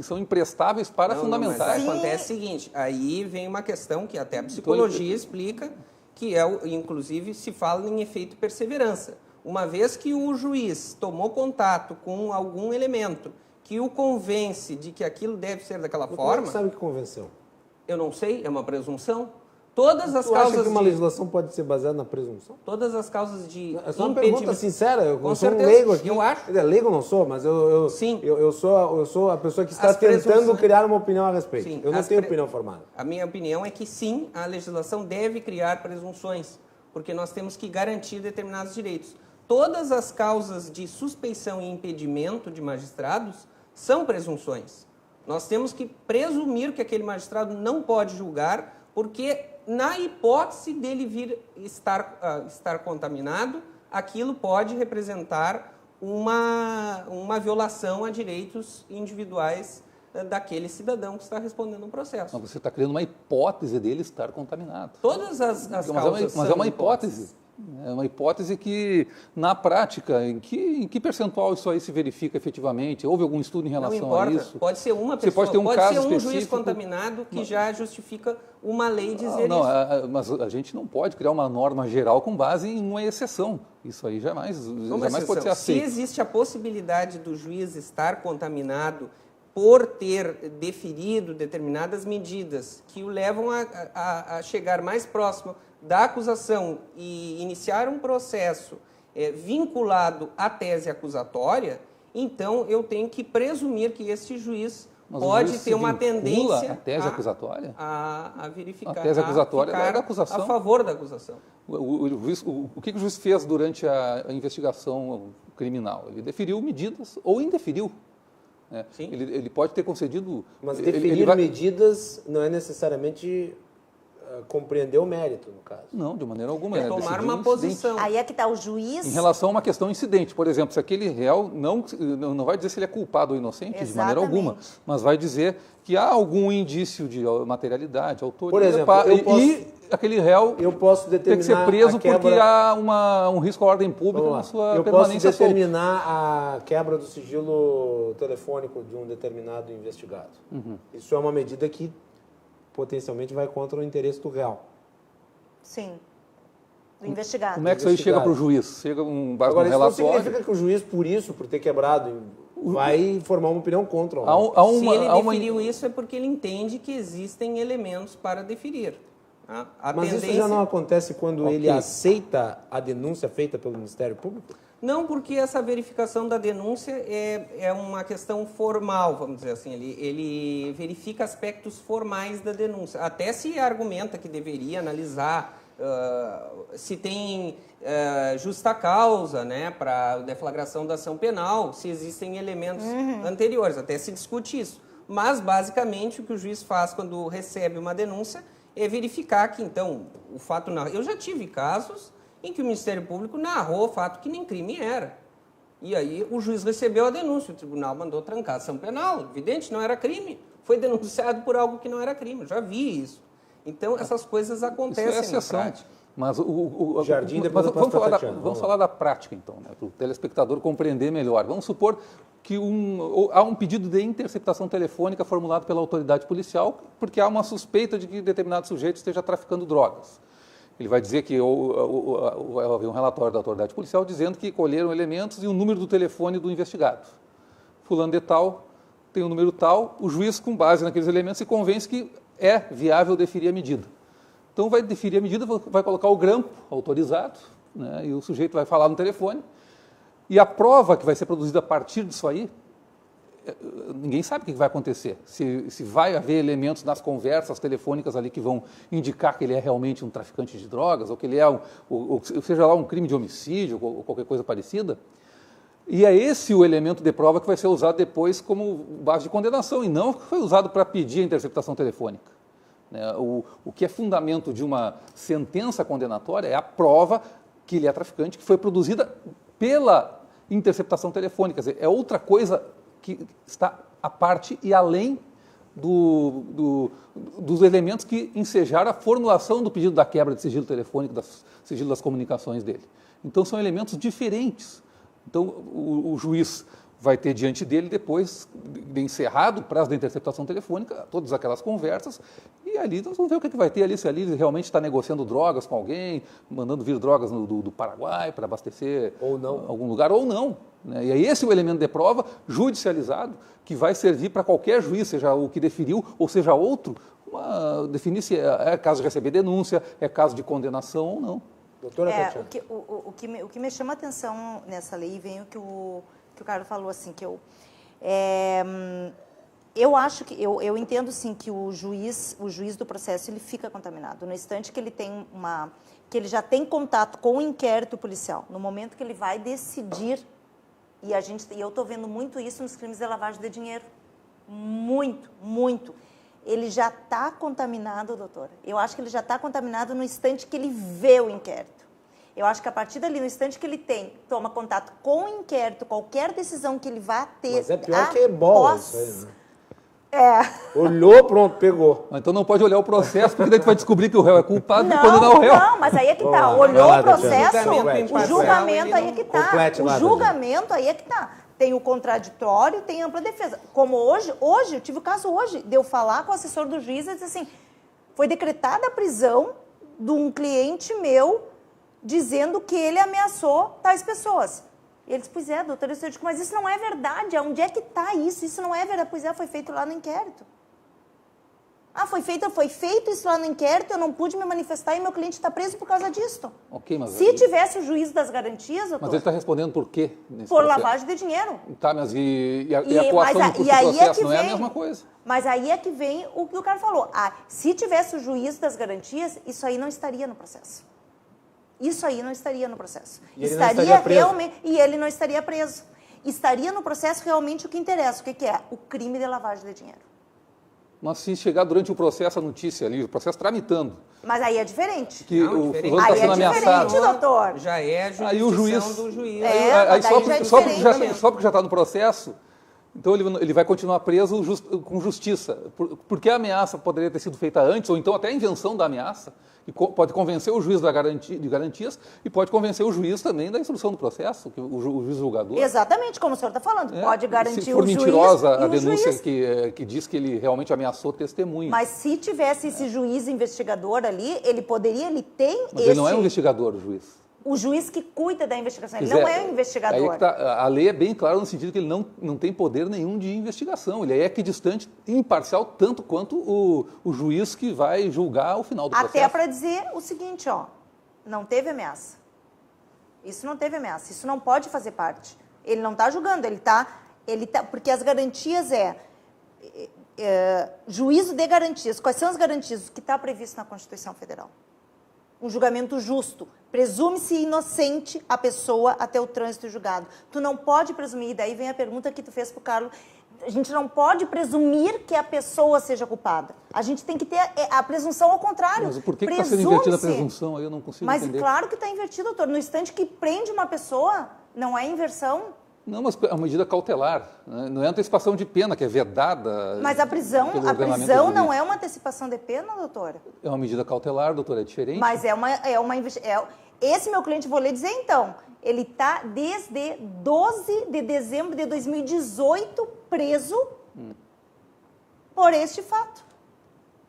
são imprestáveis para fundamentar. Mas acontece o seguinte, aí vem uma questão que até a psicologia explica, que inclusive se fala em efeito perseverança. Uma vez que o juiz tomou contato com algum elemento que o convence de que aquilo deve ser daquela forma... Você sabe que convenceu? Eu não sei, é uma presunção. Todas as Tu causas acha que uma legislação pode ser baseada na presunção? Todas as causas de É só uma pergunta sincera, eu Com sou certeza, um leigo aqui. eu acho. Leigo não sou, mas Sim. eu sou a pessoa que está As tentando presunções- criar uma opinião a respeito. Sim, Eu não as tenho pre- opinião formada. A minha opinião é que sim, a legislação deve criar presunções, porque nós temos que garantir determinados direitos. Todas as causas de suspeição e impedimento de magistrados são presunções. Nós temos que presumir que aquele magistrado não pode julgar, porque na hipótese dele vir estar contaminado, aquilo pode representar uma violação a direitos individuais daquele cidadão que está respondendo um processo. Mas você está criando uma hipótese dele estar contaminado. Todas as causas Mas é são uma hipótese. É uma hipótese que, na prática, em que percentual isso aí se verifica efetivamente? Houve algum estudo em Não relação importa, a isso? pode ser uma Você pessoa, pode ter um caso ser um juiz específico. contaminado que já justifica uma lei dizer Não, isso. mas a gente não pode criar uma norma geral com base em uma exceção. Isso aí jamais pode ser Se aceito. existe a possibilidade do juiz estar contaminado por ter deferido determinadas medidas que o levam a chegar mais próximo da acusação e iniciar um processo vinculado à tese acusatória, então eu tenho que presumir que este juiz Mas o pode juiz ter se uma vincula tendência à tese acusatória? a verificar, A tese acusatória a ficar é da acusação. a favor da acusação. O que o juiz fez durante a investigação criminal? Ele deferiu medidas ou indeferiu. Né? Sim. Ele pode ter concedido... Mas ele definir vai- medidas não é necessariamente compreender o mérito, no caso. Não, de maneira alguma. É É tomar decidir uma um incidente. posição. Aí é que está o juiz. Em relação a uma questão incidente, por exemplo, se aquele réu não vai dizer se ele é culpado ou inocente, de maneira Exatamente. alguma, mas vai dizer que há algum indício de materialidade, autoria, Por exemplo, e aquele réu Eu posso tem que ser determinar preso a quebra... porque há um risco à ordem pública Vamos lá. na sua Eu posso permanência solto. determinar a quebra do sigilo telefônico de um determinado investigado. Isso é uma medida que potencialmente vai contra o interesse do réu. Sim. Do investigado. Como é que isso aí chega para o juiz? Chega base Agora, um isso não relatório. significa que o juiz, por ter quebrado, vai formar uma opinião contra o Há réu. Se ele há uma- deferiu isso é porque ele entende que existem elementos para deferir. Tá? A Mas tendência... isso já não acontece quando Ok. ele aceita a denúncia feita pelo Ministério Público? Não, porque essa verificação da denúncia é uma questão formal, vamos dizer assim. Ele verifica aspectos formais da denúncia. Até se argumenta que deveria analisar se tem justa causa, né, para deflagração da ação penal, se existem elementos anteriores. Até se discute isso. Mas, basicamente, o que o juiz faz quando recebe uma denúncia é verificar que, então, o fato... Eu já tive casos em que o Ministério Público narrou o fato que nem crime era. E aí o juiz recebeu a denúncia, o tribunal mandou trancar a ação penal, evidente, não era crime, foi denunciado por algo que não era crime, eu já vi isso. Então essas coisas Isso acontecem é na exceção. prática. Mas Jardim, mas depois eu vamos passo pra falar, Tatiana, vamos vamos falar da prática, então, né, para o telespectador compreender melhor. Vamos supor que há um pedido de interceptação telefônica formulado pela autoridade policial porque há uma suspeita de que determinado sujeito esteja traficando drogas. Ele vai dizer que havia um relatório da autoridade policial dizendo que colheram elementos e o número do telefone do investigado. Fulano de tal tem o número tal, o juiz, com base naqueles elementos, se convence que é viável deferir a medida. Então vai deferir a medida, vai colocar o grampo autorizado, né, e o sujeito vai falar no telefone. E a prova que vai ser produzida a partir disso aí, ninguém sabe o que vai acontecer. Se vai haver elementos nas conversas telefônicas ali que vão indicar que ele é realmente um traficante de drogas, ou que ele é, ou seja lá, um crime de homicídio, ou qualquer coisa parecida. E é esse o elemento de prova que vai ser usado depois como base de condenação, e não foi usado para pedir a interceptação telefônica. O que é fundamento de uma sentença condenatória é a prova que ele é traficante, que foi produzida pela interceptação telefônica. Quer dizer, é outra coisa que está à parte e além dos elementos que ensejaram a formulação do pedido da quebra de sigilo telefônico, sigilo das comunicações dele. Então, são elementos diferentes. Então, o juiz vai ter diante dele, depois de encerrado o prazo da interceptação telefônica, todas aquelas conversas, e ali nós vamos ver o que vai ter ali, se ali ele realmente está negociando drogas com alguém, mandando vir drogas do Paraguai para abastecer ou não. Algum lugar, ou não. Né? E aí esse é o elemento de prova judicializado, que vai servir para qualquer juiz, seja o que deferiu, ou seja outro, definir se é caso de receber denúncia, é caso de condenação ou não. Doutora Tatiana. O que me chama a atenção nessa lei vem o que o Carlos falou, assim, que eu acho que, eu entendo, sim, que o juiz do processo, ele fica contaminado. No instante que ele tem que ele já tem contato com o inquérito policial, no momento que ele vai decidir, e eu estou vendo muito isso nos crimes de lavagem de dinheiro, muito, muito. Ele já está contaminado, doutora. Eu acho que ele já está contaminado no instante que ele vê o inquérito. Eu acho que a partir dali, no instante que ele toma contato com o inquérito, qualquer decisão que ele vá ter... Mas é pior que bola isso aí, né? Olhou, pronto, pegou. Então não pode olhar o processo, porque daí tu vai descobrir que o réu é culpado e condenar o réu. Não, mas aí é que tá. Olhou lá, o processo, Tatiana. o julgamento aí é que tá. Complete lá, O julgamento aí é que tá. Tem o contraditório, tem a ampla defesa. Como hoje, eu tive o caso hoje, de eu falar com o assessor do juiz e dizer assim, foi decretada a prisão de um cliente meu dizendo que ele ameaçou tais pessoas. E ele disse, pois é, doutor, eu digo, mas isso não é verdade, onde é que está isso? Isso não é verdade, pois é, foi feito lá no inquérito. Ah, foi feito isso lá no inquérito, eu não pude me manifestar e meu cliente está preso por causa disso. Okay, mas se tivesse o juízo das garantias, doutor... Mas ele está respondendo por quê? Por lavagem de dinheiro. Tá, mas e a coação do processo não é a mesma coisa? Mas aí é que vem o que o cara falou. Se tivesse o juízo das garantias, isso aí não estaria no processo. Isso aí não estaria no processo. E ele não estaria preso. Realmente, e ele não estaria preso. Estaria no processo realmente o que interessa. O que é? O crime de lavagem de dinheiro. Mas se chegar durante o processo a notícia ali, o processo tramitando... Mas aí é diferente. Que Não, o diferente. fulano está sendo ameaçado. Doutor. Já é a jurisdição Aí o juiz, do juiz. Só porque já está no processo, então ele vai continuar preso com justiça. Porque a ameaça poderia ter sido feita antes, ou então até a invenção da ameaça, e pode convencer o juiz de garantias e pode convencer o juiz também da instrução do processo, o juiz julgador. Exatamente, como o senhor está falando. Pode garantir o juiz. Se for mentirosa a e denúncia que diz que ele realmente ameaçou testemunho. Mas se tivesse esse juiz investigador ali, ele tem Mas ele não é um investigador, o juiz. O juiz que cuida da investigação, ele não é um investigador. Aí a lei é bem clara no sentido que ele não tem poder nenhum de investigação. Ele é equidistante, imparcial, tanto quanto o juiz que vai julgar o final do processo. Até para dizer o seguinte, não teve ameaça. Isso não teve ameaça, isso não pode fazer parte. Ele não está julgando, ele tá, porque as garantias juízo de garantias. Quais são as garantias? O que está previsto na Constituição Federal? Um julgamento justo. Presume-se inocente a pessoa até o trânsito julgado. Tu não pode presumir, e daí vem a pergunta que tu fez para o Carlos, a gente não pode presumir que a pessoa seja culpada. A gente tem que ter a presunção ao contrário. Mas por que está sendo invertida a presunção? Aí eu não consigo entender. Mas claro que está invertido, doutor. No instante que prende uma pessoa, não é inversão. Não, mas é uma medida cautelar, né? Não é antecipação de pena, que é vedada. Mas a prisão não é uma antecipação de pena, doutora? É uma medida cautelar, doutora, é diferente. Mas esse meu cliente, vou lhe dizer então, ele está desde 12 de dezembro de 2018 preso por este fato.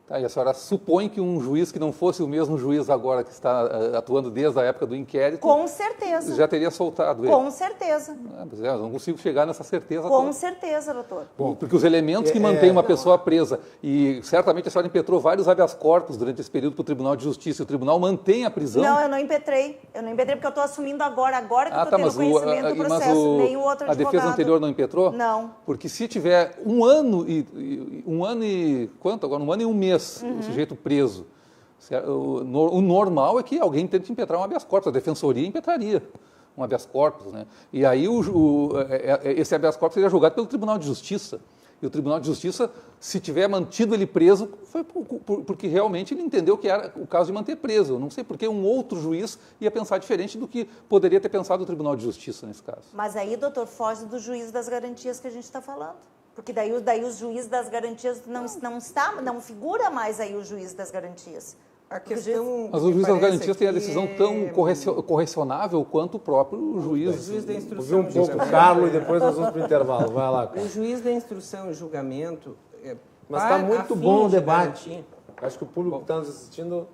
Tá, e a senhora supõe que um juiz que não fosse o mesmo juiz agora que está atuando desde a época do inquérito... Com certeza. Já teria soltado ele. Com certeza. Eu não consigo chegar nessa certeza. Com certeza, doutor. Porque os elementos que mantêm uma pessoa presa, e certamente a senhora impetrou vários habeas corpus durante esse período para o Tribunal de Justiça, e o Tribunal mantém a prisão... Não, eu não impetrei. Porque eu estou assumindo agora que eu estou tendo conhecimento do processo. Nem o outro advogado. A defesa anterior não impetrou? Não. Porque se tiver um ano e quanto agora? 1 ano e 1 mês, o sujeito preso. O normal é que alguém tente impetrar um habeas corpus, a defensoria impetraria um habeas corpus, né? E aí esse habeas corpus seria julgado pelo Tribunal de Justiça. E o Tribunal de Justiça, se tiver mantido ele preso, foi porque realmente ele entendeu que era o caso de manter preso. Eu não sei porque um outro juiz ia pensar diferente do que poderia ter pensado o Tribunal de Justiça nesse caso. Mas aí, doutor, foge do juízo das garantias que a gente está falando. Porque daí o juiz das garantias não figura mais aí o juiz das garantias. A questão Mas o juiz das garantias tem a decisão tão correcionável quanto o próprio juiz. O juiz da Ouvi instrução um pouco o Carlos e depois nós vamos para o intervalo. Vai lá, O Carlos. juiz da instrução e julgamento... Mas está a muito fim bom o de debate. garantir- Acho que o público que está nos assistindo...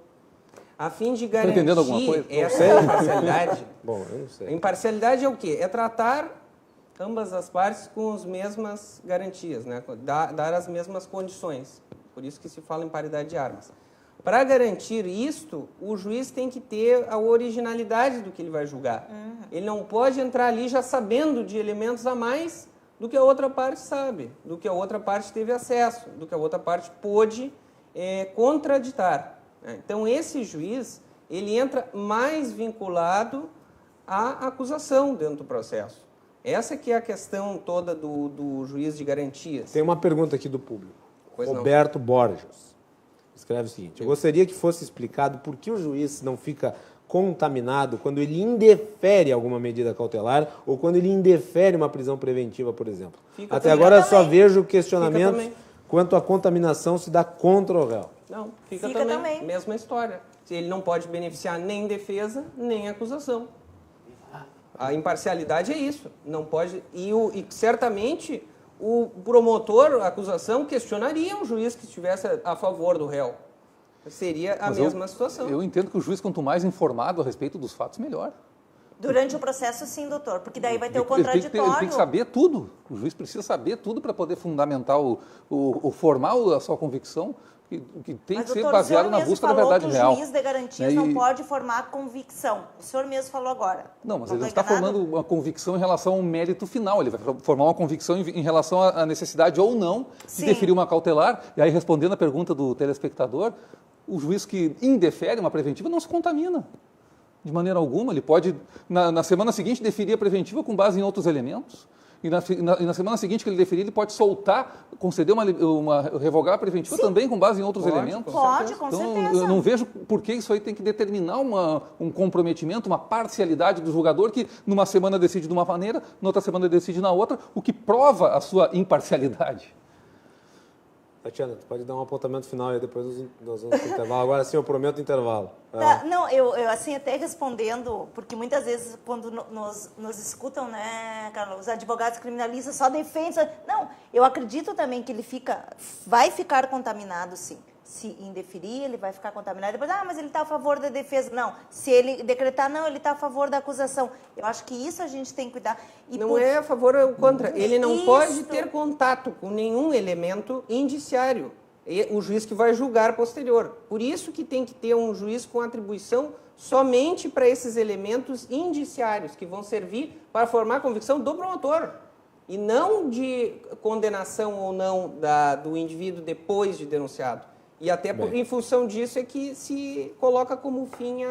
A fim de entendendo alguma garantir coisa? essa imparcialidade... Bom, eu não A sei. imparcialidade é o quê? É tratar ambas as partes com as mesmas garantias, né? Dar as mesmas condições. Por isso que se fala em paridade de armas. Para garantir isto, o juiz tem que ter a originalidade do que ele vai julgar. Ele não pode entrar ali já sabendo de elementos a mais do que a outra parte sabe, do que a outra parte teve acesso, do que a outra parte pôde contraditar. Então, esse juiz, ele entra mais vinculado à acusação dentro do processo. Essa que é a questão toda do juiz de garantias. Tem uma pergunta aqui do público. Pois não. Roberto Borges escreve o seguinte: eu gostaria que fosse explicado por que o juiz não fica contaminado quando ele indefere alguma medida cautelar ou quando ele indefere uma prisão preventiva, por exemplo. Até agora eu só vejo questionamentos quanto à contaminação se dá contra o réu. Não, fica também. Mesma história. Ele não pode beneficiar nem defesa, nem acusação. A imparcialidade é isso. Não pode. E certamente o promotor, a acusação, questionaria o juiz que estivesse a favor do réu. Seria a mesma situação. Eu entendo que o juiz, quanto mais informado a respeito dos fatos, melhor. Durante o processo, sim, doutor, porque daí vai ter o Ele tem contraditório. que saber tudo. O juiz precisa saber tudo para poder fundamentar formar a sua convicção, que tem Mas, que ser doutor, baseado na busca da verdade real. O juiz de garantias não pode formar convicção. O senhor mesmo falou agora. Não, mas ele não está formando uma convicção em relação ao mérito final. Ele vai formar uma convicção em relação à necessidade ou não de deferir uma cautelar. E aí, respondendo a pergunta do telespectador, o juiz que indefere uma preventiva não se contamina. De maneira alguma. Ele pode, na semana seguinte, deferir a preventiva com base em outros elementos. E na semana seguinte que ele deferir, ele pode soltar, conceder revogar a preventiva também com base em outros elementos. Pode, com certeza. Eu não vejo por que isso aí tem que determinar um comprometimento, uma parcialidade do julgador que numa semana decide de uma maneira, na outra semana decide na outra, o que prova a sua imparcialidade. Tatiana, tu pode dar um apontamento final aí, depois nós vamos para o intervalo. Agora sim, eu prometo o intervalo. Tá, não, eu assim, até respondendo, porque muitas vezes quando nos escutam, né, Carlos, os advogados criminalistas só defendem. Não, eu acredito também que ele vai ficar contaminado, sim. Se indeferir, ele vai ficar contaminado. Depois, mas ele está a favor da defesa. Não, se ele decretar, não, ele está a favor da acusação. Eu acho que isso a gente tem que cuidar. Não é a favor ou contra. Ele não pode ter contato com nenhum elemento indiciário. O juiz que vai julgar posterior. Por isso que tem que ter um juiz com atribuição somente para esses elementos indiciários, que vão servir para formar a convicção do promotor. E não de condenação ou não do indivíduo depois de denunciado. E até em função disso é que se coloca como fim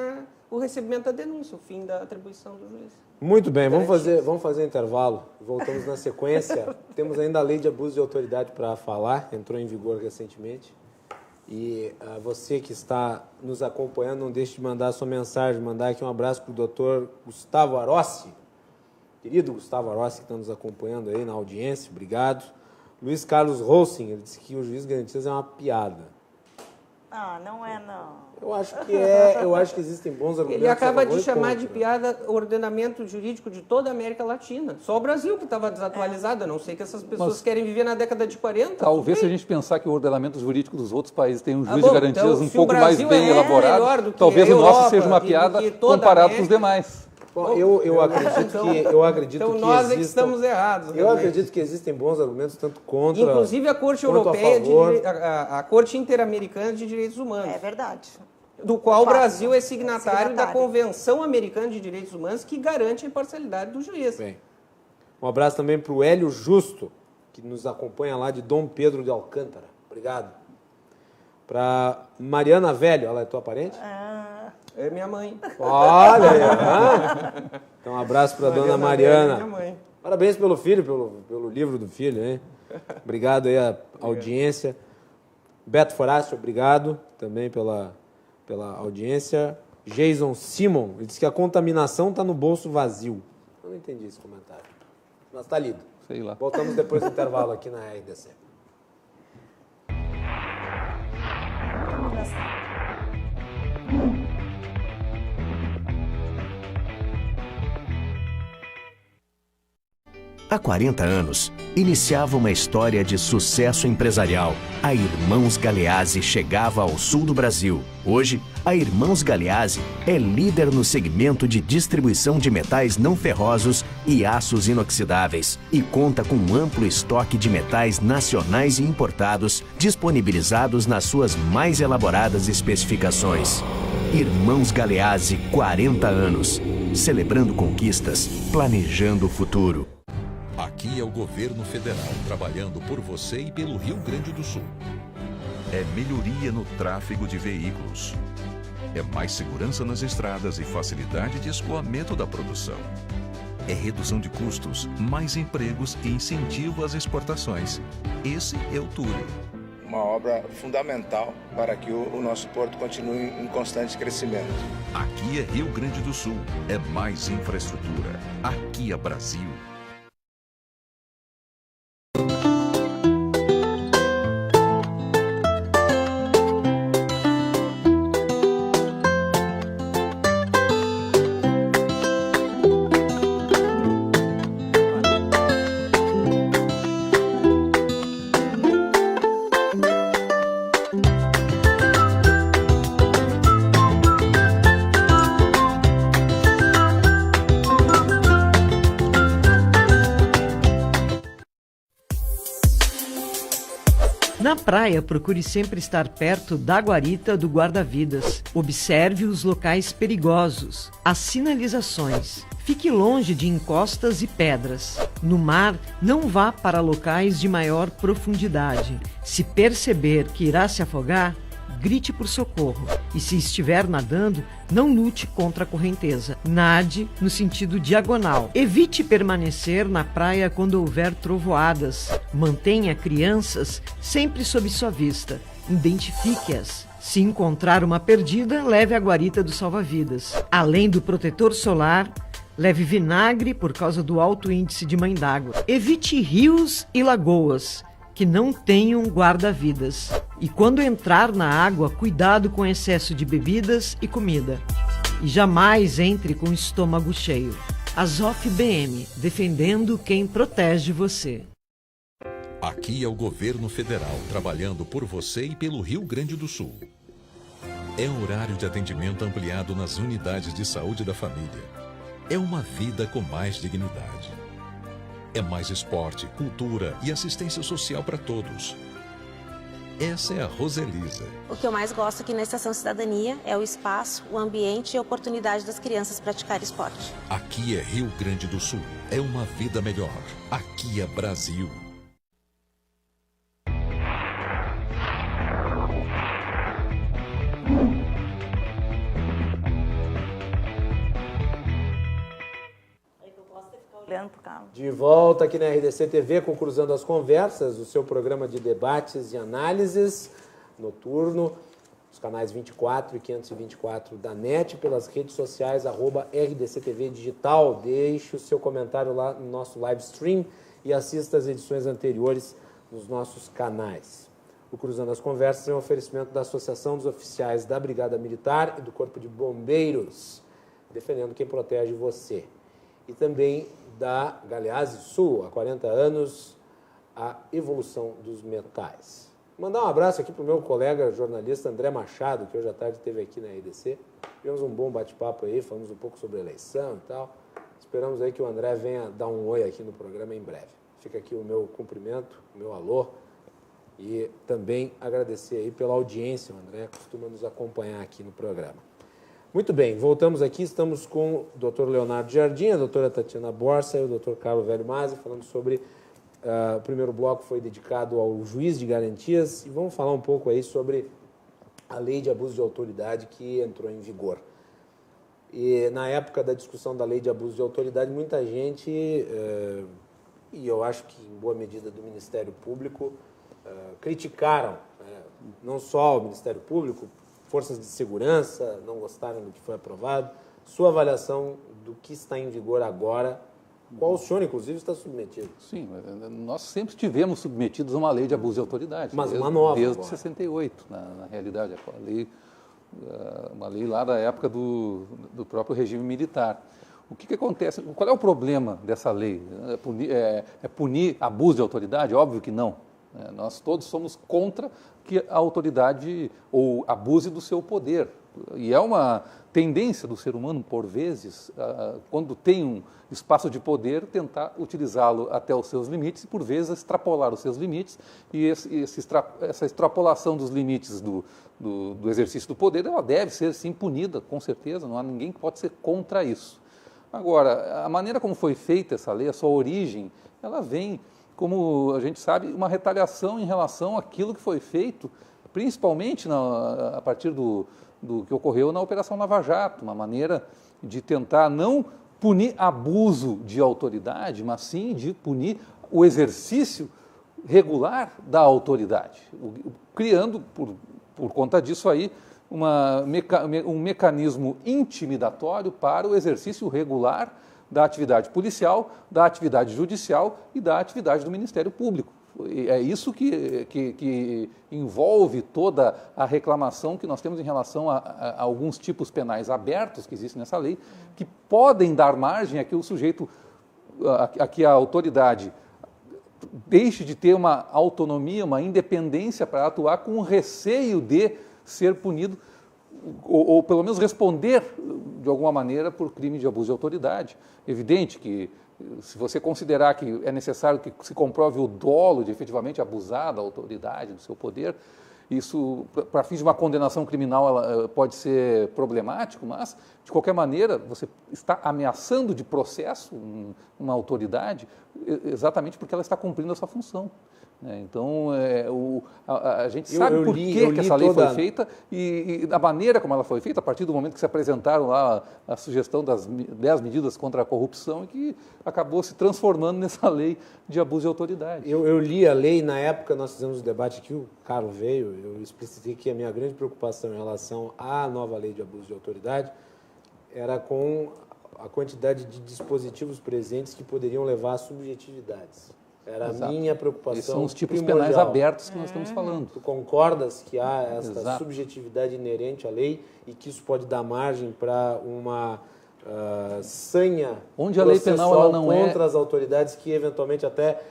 o recebimento da denúncia, o fim da atribuição do juiz. Muito bem, vamos fazer intervalo. Voltamos na sequência. Temos ainda a lei de abuso de autoridade para falar, entrou em vigor recentemente. E você que está nos acompanhando, não deixe de mandar a sua mensagem, mandar aqui um abraço para o doutor Gustavo Arossi, querido Gustavo Arossi, que está nos acompanhando aí na audiência, obrigado. Luiz Carlos Rossing, ele disse que o juiz de garantias é uma piada. Não é, não. Eu acho que existem bons argumentos. Ele acaba de chamar de piada o ordenamento jurídico de toda a América Latina. Só o Brasil que estava desatualizado, a não ser que essas pessoas querem viver na década de 40. Talvez se a gente pensar que o ordenamento jurídico dos outros países tem um juiz de garantias um pouco mais bem elaborado, talvez o nosso seja uma piada comparado com os demais. Bom, eu acredito então que nós é que estamos errados. Eu acredito que existem bons argumentos tanto contra. Inclusive a Corte Europeia, a Corte Interamericana de Direitos Humanos. É verdade. Do qual o Brasil é signatário da Convenção Americana de Direitos Humanos, que garante a imparcialidade do juiz. Bem. Um abraço também para o Hélio Justo, que nos acompanha lá de Dom Pedro de Alcântara. Obrigado. Para Mariana Velho, ela é tua parente? É minha mãe. Olha aí. Então, um abraço para a dona Mariana. Minha mãe. Parabéns pelo filho, pelo livro do filho, hein? Obrigado aí à audiência. Beto Forácio, obrigado também pela audiência. Jason Simon, ele disse que a contaminação está no bolso vazio. Eu não entendi esse comentário, mas está lido. sei lá. Voltamos depois do intervalo aqui na RDC. Há 40 anos, iniciava uma história de sucesso empresarial. A Irmãos Galeazzi chegava ao sul do Brasil. Hoje, a Irmãos Galeazzi é líder no segmento de distribuição de metais não ferrosos e aços inoxidáveis e conta com um amplo estoque de metais nacionais e importados disponibilizados nas suas mais elaboradas especificações. Irmãos Galeazzi, 40 anos. Celebrando conquistas, planejando o futuro. Aqui é o governo federal trabalhando por você e pelo Rio Grande do Sul. É melhoria no tráfego de veículos. É mais segurança nas estradas e facilidade de escoamento da produção. É redução de custos, mais empregos e incentivo às exportações. Esse é o Túnel. Uma obra fundamental para que o nosso porto continue em constante crescimento. Aqui é Rio Grande do Sul. É mais infraestrutura. Aqui é Brasil. Na praia, procure sempre estar perto da guarita do guarda-vidas. Observe os locais perigosos, as sinalizações. Fique longe de encostas e pedras. No mar, não vá para locais de maior profundidade. Se perceber que irá se afogar, grite por socorro. E se estiver nadando, não lute contra a correnteza. Nade no sentido diagonal. Evite permanecer na praia quando houver trovoadas. Mantenha crianças sempre sob sua vista. Identifique-as. Se encontrar uma perdida, leve a guarita do salva-vidas. Além do protetor solar, leve vinagre por causa do alto índice de mãe d'água. Evite rios e lagoas que não tenham guarda-vidas. E quando entrar na água, cuidado com excesso de bebidas e comida. E jamais entre com o estômago cheio. Azof BM, defendendo quem protege você. Aqui é o governo federal trabalhando por você e pelo Rio Grande do Sul. É horário de atendimento ampliado nas unidades de saúde da família. É uma vida com mais dignidade. É mais esporte, cultura e assistência social para todos. Essa é a Roselisa. O que eu mais gosto aqui na Estação Cidadania é o espaço, o ambiente e a oportunidade das crianças praticarem esporte. Aqui é Rio Grande do Sul. É uma vida melhor. Aqui é Brasil. De volta aqui na RDC TV com Cruzando as Conversas, o seu programa de debates e análises noturno, os canais 24 e 524 da NET, pelas redes sociais, @RDC TV Digital. Deixe o seu comentário lá no nosso live stream e assista as edições anteriores nos nossos canais. O Cruzando as Conversas é um oferecimento da Associação dos Oficiais da Brigada Militar e do Corpo de Bombeiros, defendendo quem protege você. E também da Galeazzi Sul, há 40 anos, a evolução dos metais. Mandar um abraço aqui para o meu colega jornalista André Machado, que hoje à tarde esteve aqui na RDC. Tivemos um bom bate-papo aí, falamos um pouco sobre a eleição e tal. Esperamos aí que o André venha dar um oi aqui no programa em breve. Fica aqui o meu cumprimento, o meu alô. E também agradecer aí pela audiência, o André costuma nos acompanhar aqui no programa. Muito bem, voltamos aqui, estamos com o Dr. Leonardo Jardim, a doutora Tatiana Borsa e o Dr. Carlos Velho Mazzi, falando sobre, o primeiro bloco foi dedicado ao juiz de garantias, e vamos falar um pouco aí sobre a lei de abuso de autoridade que entrou em vigor. E na época da discussão da lei de abuso de autoridade, muita gente, e eu acho que em boa medida do Ministério Público, criticaram, não só o Ministério Público, forças de segurança, não gostaram do que foi aprovado. Sua avaliação do que está em vigor agora qual o senhor, inclusive, está submetido. Sim, nós sempre estivemos submetidos a uma lei de abuso de autoridade. Mas uma nova desde agora. 68, na realidade. Uma lei lá da época do próprio regime militar. O que acontece? Qual é o problema dessa lei? É punir abuso de autoridade? Óbvio que não. Nós todos somos contra que a autoridade ou abuse do seu poder. E é uma tendência do ser humano, por vezes, quando tem um espaço de poder, tentar utilizá-lo até os seus limites e, por vezes, extrapolar os seus limites. E essa extrapolação dos limites do exercício do poder, ela deve ser, sim, punida, com certeza. Não há ninguém que pode ser contra isso. Agora, a maneira como foi feita essa lei, a sua origem, ela vem, como a gente sabe, uma retaliação em relação àquilo que foi feito, principalmente a partir do que ocorreu na Operação Lava Jato, uma maneira de tentar não punir abuso de autoridade, mas sim de punir o exercício regular da autoridade, criando, por conta disso aí, um mecanismo intimidatório para o exercício regular da atividade policial, da atividade judicial e da atividade do Ministério Público. É isso que envolve toda a reclamação que nós temos em relação a alguns tipos penais abertos que existem nessa lei, que podem dar margem a que o sujeito, a que a autoridade deixe de ter uma autonomia, uma independência para atuar com receio de ser punido ou pelo menos responder de alguma maneira por crime de abuso de autoridade. Evidente que, se você considerar que é necessário que se comprove o dolo de efetivamente abusar da autoridade, do seu poder, isso, para fins de uma condenação criminal, ela pode ser problemático, mas, de qualquer maneira, você está ameaçando de processo uma autoridade exatamente porque ela está cumprindo a sua função. Então, a gente sabe por que essa lei foi feita e da maneira como ela foi feita, a partir do momento que se apresentaram lá a sugestão das 10 medidas contra a corrupção e que acabou se transformando nessa lei de abuso de autoridade. Eu li a lei, na época nós fizemos o debate aqui, o Carlos veio, eu explicitei que a minha grande preocupação em relação à nova lei de abuso de autoridade era com a quantidade de dispositivos presentes que poderiam levar a subjetividades. Era a minha preocupação. Esses são os tipos penais abertos que nós estamos falando. Tu concordas que há essa subjetividade inerente à lei e que isso pode dar margem para uma sanha onde a lei penal ela não contra as autoridades que eventualmente até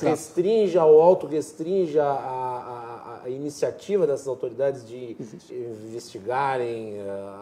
restrinja ou auto-restrinja a iniciativa dessas autoridades de investigarem,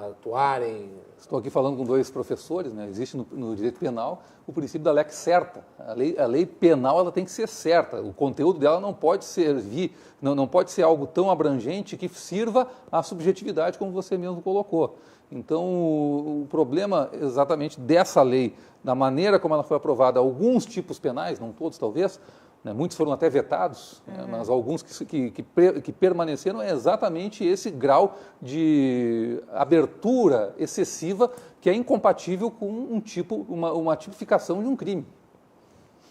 atuarem? Estou aqui falando com dois professores, né? Existe no direito penal o princípio da lex certa. A lei penal ela tem que ser certa. O conteúdo dela não pode servir, não pode ser algo tão abrangente que sirva à subjetividade, como você mesmo colocou. Então, o problema exatamente dessa lei, da maneira como ela foi aprovada, alguns tipos penais, não todos talvez, né, muitos foram até vetados, né, mas alguns que permaneceram, é exatamente esse grau de abertura excessiva que é incompatível com uma tipificação de um crime.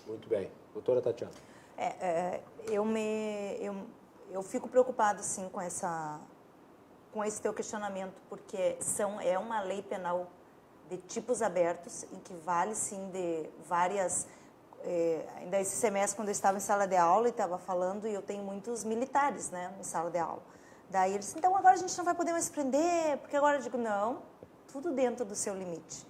Muito bem. Doutora Tatiana. Eu fico preocupada, sim, com esse teu questionamento, porque é uma lei penal de tipos abertos, em que vale, sim, de várias... ainda esse semestre, quando eu estava em sala de aula e estava falando, e eu tenho muitos militares, né, em sala de aula. Daí eles, então agora a gente não vai poder mais prender, porque agora eu digo, não, tudo dentro do seu limite.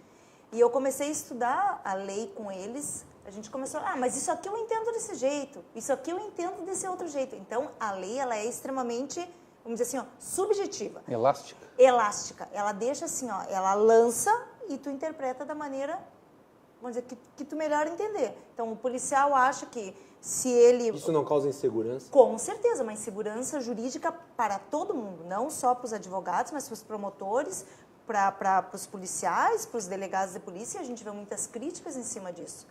E eu comecei a estudar a lei com eles, a gente começou, mas isso aqui eu entendo desse jeito, isso aqui eu entendo desse outro jeito. Então, a lei, ela é extremamente, vamos dizer assim, subjetiva. Elástica. Ela deixa assim, ela lança e tu interpreta da maneira, vamos dizer, que tu melhor entender. Então, o policial acha que se ele... Isso não causa insegurança? Com certeza, uma insegurança jurídica para todo mundo, não só para os advogados, mas para os promotores, para os policiais, para os delegados de polícia, e a gente vê muitas críticas em cima disso.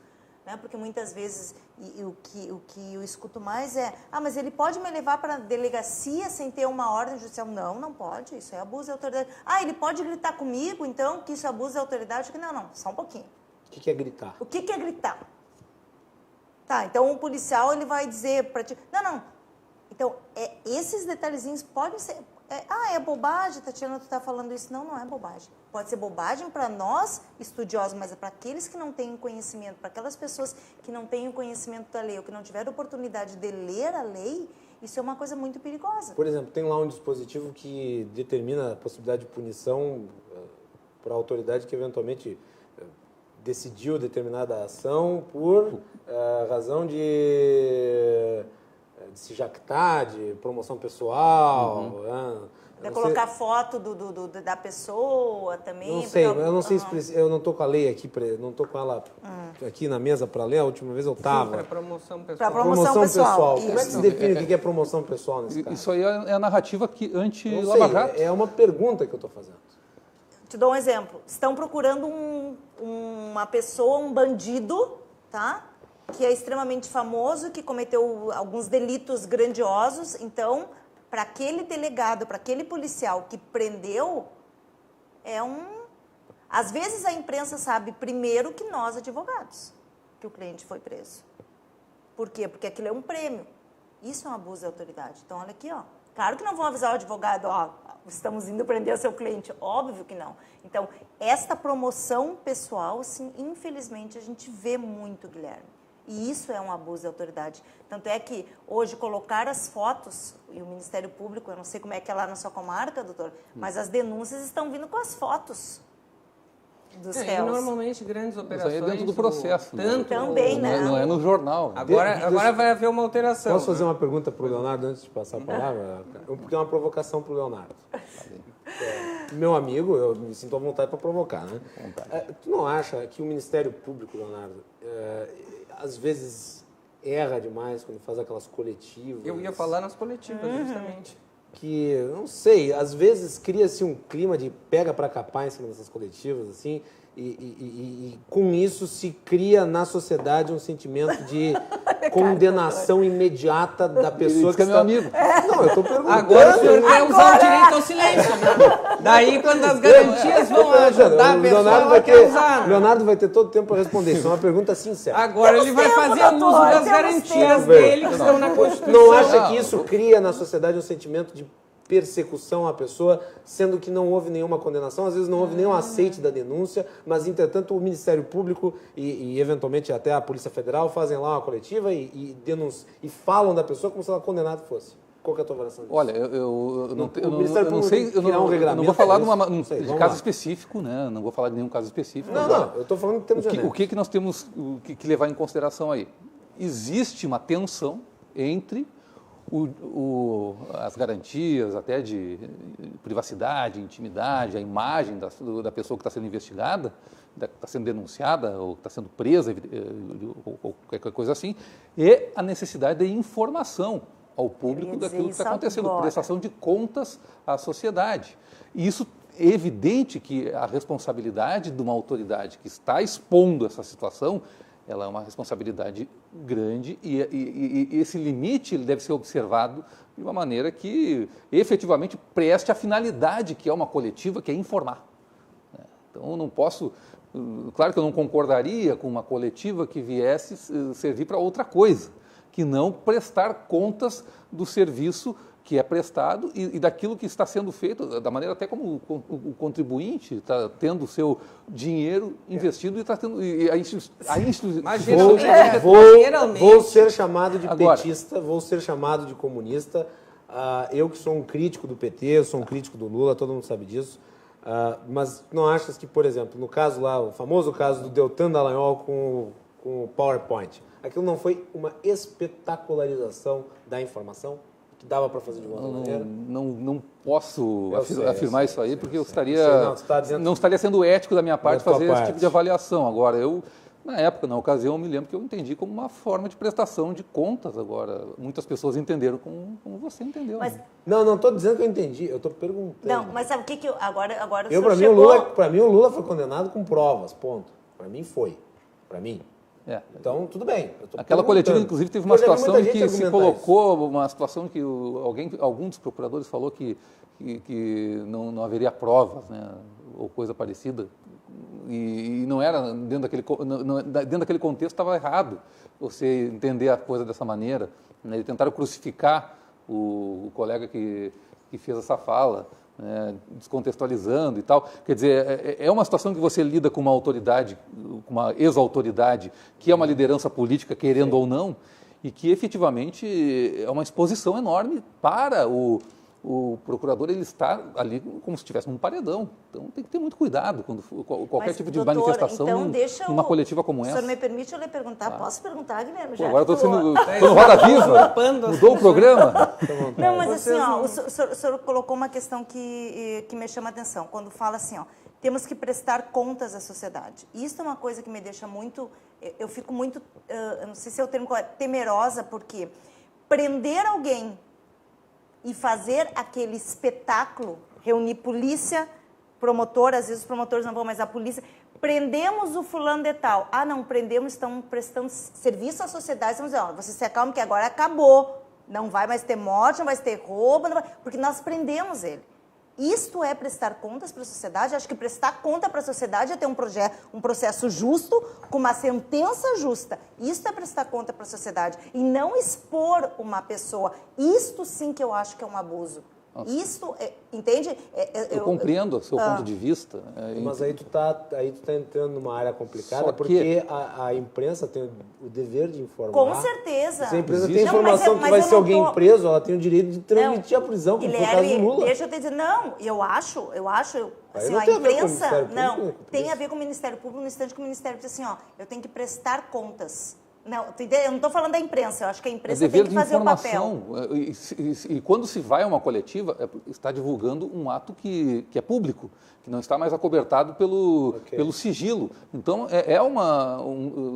Né? Porque muitas vezes o que eu escuto mais é, mas ele pode me levar para a delegacia sem ter uma ordem judicial? Não pode, isso é abuso de autoridade. Ele pode gritar comigo, então, que isso é abuso de autoridade? Não, só um pouquinho. O que é gritar? O que é gritar? Tá, então o policial ele vai dizer para ti... Não. Então, esses detalhezinhos podem ser... é bobagem, Tatiana, tu tá falando isso. Não, não é bobagem. Pode ser bobagem para nós, estudiosos, mas é para aqueles que não têm conhecimento, para aquelas pessoas que não têm o conhecimento da lei ou que não tiveram oportunidade de ler a lei, isso é uma coisa muito perigosa. Por exemplo, tem lá um dispositivo que determina a possibilidade de punição para a autoridade que eventualmente decidiu determinada ação por razão de se jactar, de promoção pessoal. Colocar foto da pessoa também. Não sei, eu não sei eu não estou com a lei aqui, não estou com ela aqui na mesa para ler, a última vez eu estava. Para promoção pessoal. Para promoção pessoal. Como é que se define o que é promoção pessoal nesse caso? Isso aí é a narrativa anti-Lava Jato. É uma pergunta que eu estou fazendo. Te dou um exemplo. Estão procurando uma pessoa, um bandido, tá? Que é extremamente famoso, que cometeu alguns delitos grandiosos. Então, para aquele delegado, para aquele policial que prendeu, Às vezes a imprensa sabe primeiro que nós, advogados, que o cliente foi preso. Por quê? Porque aquilo é um prêmio. Isso é um abuso de autoridade. Então, olha aqui, ó. Claro que não vão avisar o advogado, ó, estamos indo prender o seu cliente. Óbvio que não. Então, esta promoção pessoal, sim, infelizmente, a gente vê muito, Guilherme. E isso é um abuso de autoridade. Tanto é que hoje colocar as fotos, e o Ministério Público, eu não sei como é que é lá na sua comarca, doutor, mas as denúncias estão vindo com as fotos dos réus. E normalmente grandes operações... Isso aí é dentro do processo. Também, né? Não é no jornal. Agora vai haver uma alteração. Posso fazer uma pergunta para o Leonardo antes de passar a palavra? Porque é uma provocação para o Leonardo. Meu amigo, eu me sinto à vontade para provocar, né? Tu não acha que o Ministério Público, Leonardo, às vezes erra demais quando faz aquelas coletivas? Eu ia falar nas coletivas, justamente. Que, não sei, às vezes cria-se um clima de pega para capar em cima dessas coletivas, assim, e com isso se cria na sociedade um sentimento de condenação imediata da pessoa que é meu amigo. Não, eu estou perguntando. Agora o senhor vai usar o direito ao silêncio. Daí, quando as garantias vão ajudar a pessoa, ela quer usar. Leonardo vai ter todo o tempo para responder. Isso é uma pergunta sincera. Agora ele vai fazer uso das garantias dele que estão na Constituição. Não acha que isso cria na sociedade um sentimento de persecução à pessoa, sendo que não houve nenhuma condenação, às vezes não houve nenhum aceite da denúncia, mas, entretanto, o Ministério Público e eventualmente, até a Polícia Federal fazem lá uma coletiva e falam da pessoa como se ela condenada fosse. Qual que é a tua avaliação disso? Olha, eu não vou falar de caso específico, né? Não vou falar de nenhum caso específico. Não, eu estou falando de termos genéricos. O que nós temos que levar em consideração aí? Existe uma tensão entre as garantias até de privacidade, intimidade, a imagem da pessoa que está sendo investigada, que está sendo denunciada ou que está sendo presa, ou qualquer coisa assim, e a necessidade de informação ao público daquilo que está acontecendo, prestação de contas à sociedade. E isso é evidente que a responsabilidade de uma autoridade que está expondo essa situação, ela é uma responsabilidade grande e esse limite ele deve ser observado de uma maneira que efetivamente preste a finalidade que é uma coletiva, que é informar. Então, eu não posso... Claro que eu não concordaria com uma coletiva que viesse servir para outra coisa, que não prestar contas do serviço que é prestado e daquilo que está sendo feito, da maneira até como o contribuinte está tendo o seu dinheiro investido e está tendo... Vou ser chamado de petista, vou ser chamado de comunista. Eu que sou um crítico do PT, eu sou um crítico do Lula, todo mundo sabe disso. Mas não achas que, por exemplo, no caso lá, o famoso caso do Deltan Dallagnol com o PowerPoint, aquilo não foi uma espetacularização da informação? Que dava para fazer de uma outra maneira? Não posso afirmar isso aí, porque eu não estaria sendo ético da minha parte fazer esse tipo de avaliação. Agora, na época, na ocasião, eu me lembro que eu entendi como uma forma de prestação de contas. Agora, muitas pessoas entenderam como você entendeu. Mas, não estou dizendo que eu entendi, eu estou perguntando. Não, mas sabe o que eu... Agora para mim, o Lula foi condenado com provas, ponto. Para mim, foi. Para mim. Então, tudo bem. Aquela coletiva, inclusive, teve uma situação em que se colocou, uma situação em que algum dos procuradores falou que não haveria provas, né, ou coisa parecida, e não era, dentro daquele contexto, estava errado você entender a coisa dessa maneira, né, e tentaram crucificar o colega que que fez essa fala, descontextualizando e tal. Quer dizer, é uma situação que você lida com uma autoridade, com uma ex-autoridade, que é uma liderança política, querendo ou não, e que efetivamente é uma exposição enorme para o procurador. Ele está ali como se estivesse num paredão. Então tem que ter muito cuidado quando qualquer tipo de manifestação numa coletiva como essa. O senhor me permite eu lhe perguntar? Posso perguntar, Guilherme? Pô, agora estou sendo Roda Viva, mudou o programa. Não, mas assim, ó, o senhor colocou uma questão que me chama a atenção, quando fala assim, ó, temos que prestar contas à sociedade. Isso é uma coisa que me deixa muito, eu fico muito, eu não sei se é o termo correto, temerosa, porque prender alguém e fazer aquele espetáculo, reunir polícia, promotor, às vezes os promotores não vão mais à polícia, prendemos o fulano de tal. Ah, não, prendemos, estão prestando serviço à sociedade, estamos dizendo, você se acalma que agora acabou, não vai mais ter morte, não vai ter roubo, porque nós prendemos ele. Isto é prestar contas para a sociedade? Acho que prestar conta para a sociedade é ter um processo justo, com uma sentença justa. Isso é prestar conta para a sociedade. E não expor uma pessoa. Isto sim que eu acho que é um abuso. Nossa. Isto, entende? Eu compreendo o seu ponto de vista. Mas aí tu tá entrando numa área complicada, porque a imprensa tem o dever de informar. Com certeza. Se a empresa tem informação que vai ser alguém preso, ela tem o direito de transmitir a prisão, como foi o caso do Lula. Deixa eu te dizer, não, eu acho, assim, a imprensa, não, tem a ver com o Ministério Público, no instante que o Ministério diz assim, ó, eu tenho que prestar contas. Não, eu não estou falando da imprensa, eu acho que a imprensa tem que fazer o papel. E quando se vai a uma coletiva, está divulgando um ato que é público, que não está mais acobertado pelo sigilo. Então,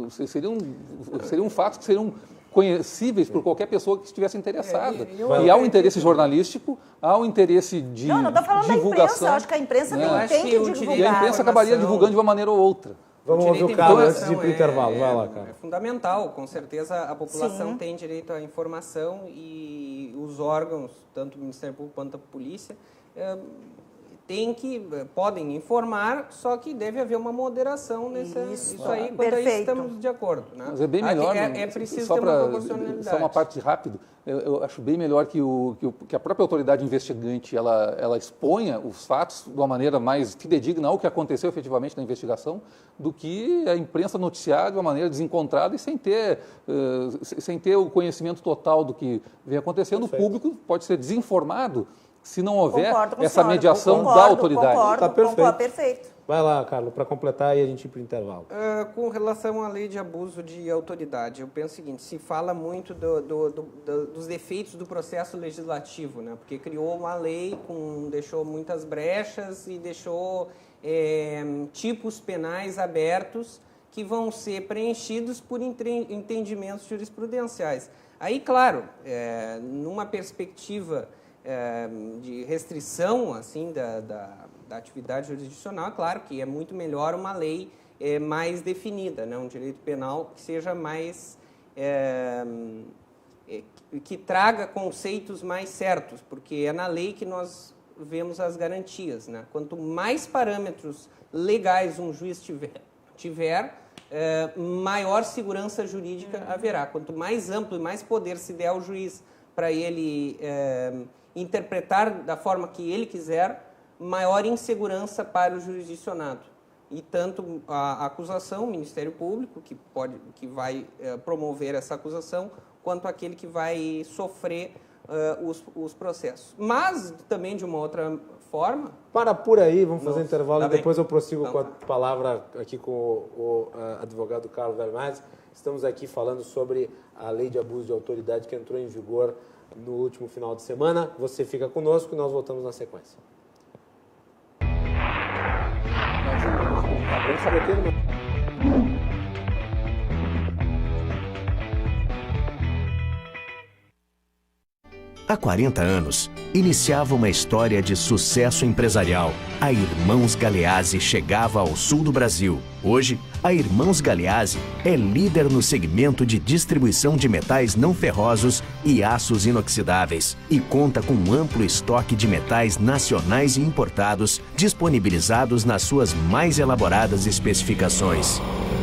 seriam fatos que seriam conhecíveis por qualquer pessoa que estivesse interessada. E há um interesse jornalístico, há um interesse de divulgação. Não estou falando da imprensa, eu acho que a imprensa tem que divulgar. E a imprensa acabaria divulgando de uma maneira ou outra. Vamos ouvir o Carlos antes de ir para o intervalo. Vai lá, cara. É fundamental. Com certeza a população tem direito à informação e os órgãos, tanto o Ministério Público quanto a polícia, podem informar, só que deve haver uma moderação isso aí, quanto a isso estamos de acordo. Né? Mas é bem melhor, é preciso ter uma proporcionalidade. Só uma parte rápida, eu acho bem melhor que a própria autoridade investigante ela exponha os fatos de uma maneira mais fidedigna ao que aconteceu efetivamente na investigação, do que a imprensa noticiar de uma maneira desencontrada e sem ter o conhecimento total do que vem acontecendo. Perfeito. O público pode ser desinformado se não houver essa mediação da autoridade. Está perfeito. Vai lá, Carlos, para completar e a gente ir para o intervalo. Com relação à lei de abuso de autoridade, eu penso o seguinte, se fala muito dos defeitos do processo legislativo, né? Porque criou uma lei, deixou muitas brechas e deixou tipos penais abertos que vão ser preenchidos por entendimentos jurisprudenciais. Aí, claro, numa perspectiva de restrição assim, da atividade jurisdicional, claro que é muito melhor uma lei mais definida, né? Um direito penal que seja mais... que traga conceitos mais certos, porque é na lei que nós vemos as garantias. Né? Quanto mais parâmetros legais um juiz tiver maior segurança jurídica haverá. Quanto mais amplo e mais poder se der ao juiz para ele interpretar da forma que ele quiser, maior insegurança para o jurisdicionado. E tanto a acusação, o Ministério Público, que vai promover essa acusação, quanto aquele que vai sofrer os processos. Mas também de uma outra forma... Para por aí, vamos fazer intervalo e depois eu prossigo com a palavra aqui com o advogado Carlos Vermaz. Estamos aqui falando sobre a lei de abuso de autoridade que entrou em vigor no último final de semana. Você fica conosco e nós voltamos na sequência. Há 40 anos, iniciava uma história de sucesso empresarial. A Irmãos Galeazzi chegava ao sul do Brasil. Hoje, a Irmãos Galeazzi é líder no segmento de distribuição de metais não ferrosos e aços inoxidáveis e conta com um amplo estoque de metais nacionais e importados disponibilizados nas suas mais elaboradas especificações.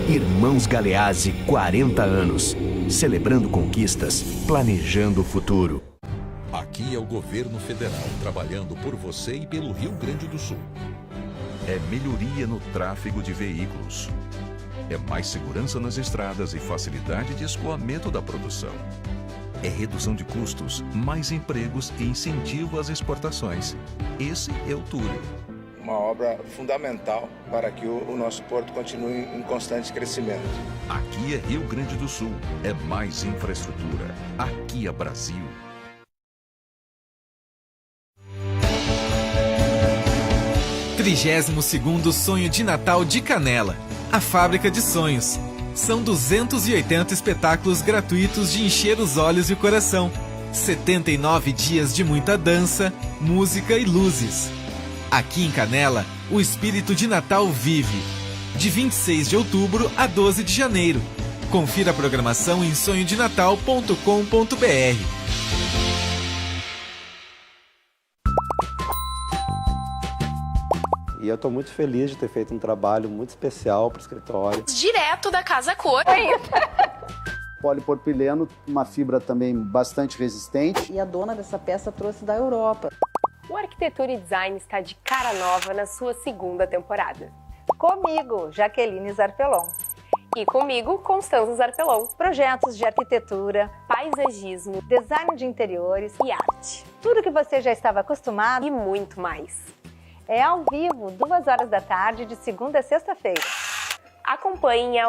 Irmãos Galeazzi, 40 anos. Celebrando conquistas, planejando o futuro. Aqui é o governo federal trabalhando por você e pelo Rio Grande do Sul. É melhoria no tráfego de veículos. É mais segurança nas estradas e facilidade de escoamento da produção. É redução de custos, mais empregos e incentivo às exportações. Esse é o Túnel. Uma obra fundamental para que o nosso porto continue em constante crescimento. Aqui é Rio Grande do Sul. É mais infraestrutura. Aqui é Brasil. Trigésimo-segundo Sonho de Natal de Canela, a fábrica de sonhos. São 280 espetáculos gratuitos de encher os olhos e o coração. 79 dias de muita dança, música e luzes. Aqui em Canela, o espírito de Natal vive. De 26 de outubro a 12 de janeiro. Confira a programação em sonhodenatal.com.br. E eu estou muito feliz de ter feito um trabalho muito especial para o escritório. Direto da Casa Cor. Polipropileno, uma fibra também bastante resistente. E a dona dessa peça trouxe da Europa. O Arquitetura e Design está de cara nova na sua segunda temporada. Comigo, Jaqueline Zarpelon. E comigo, Constanza Zarpelon. Projetos de arquitetura, paisagismo, design de interiores e arte. Tudo que você já estava acostumado e muito mais. É ao vivo, 2 horas da tarde, de segunda a sexta-feira. Acompanhe a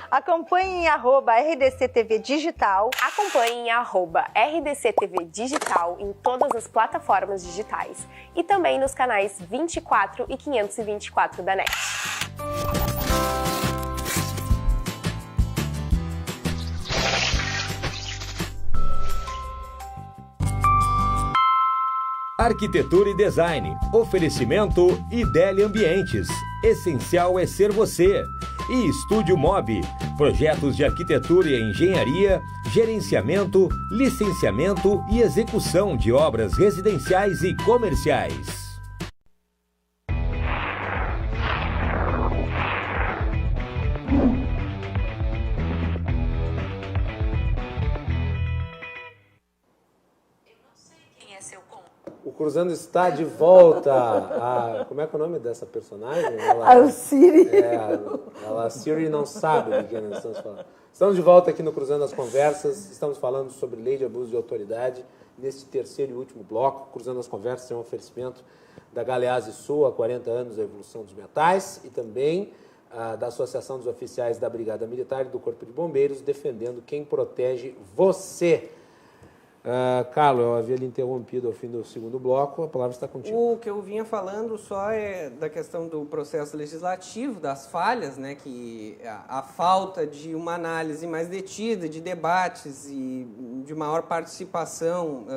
Acompanhe em @RDCTV Digital. Acompanhe em @RDCTV Digital em todas as plataformas digitais. E também nos canais 24 e 524 da NET. Arquitetura e Design. Oferecimento Ideli Ambientes. Essencial é ser você. E Estúdio Mob. Projetos de arquitetura e engenharia, gerenciamento, licenciamento e execução de obras residenciais e comerciais. O Cruzando está de volta. Como é que é o nome dessa personagem? A Siri. A Siri não sabe do que nós estamos falando. Estamos de volta aqui no Cruzando as Conversas. Estamos falando sobre lei de abuso de autoridade. Neste terceiro e último bloco, Cruzando as Conversas é um oferecimento da Galeazzi Sul, há 40 anos, a evolução dos metais, e também da Associação dos Oficiais da Brigada Militar e do Corpo de Bombeiros, defendendo quem protege você. Carlos, eu havia lhe interrompido ao fim do segundo bloco, a palavra está contigo. O que eu vinha falando só é da questão do processo legislativo, das falhas, né, que a falta de uma análise mais detida, de debates e de maior participação,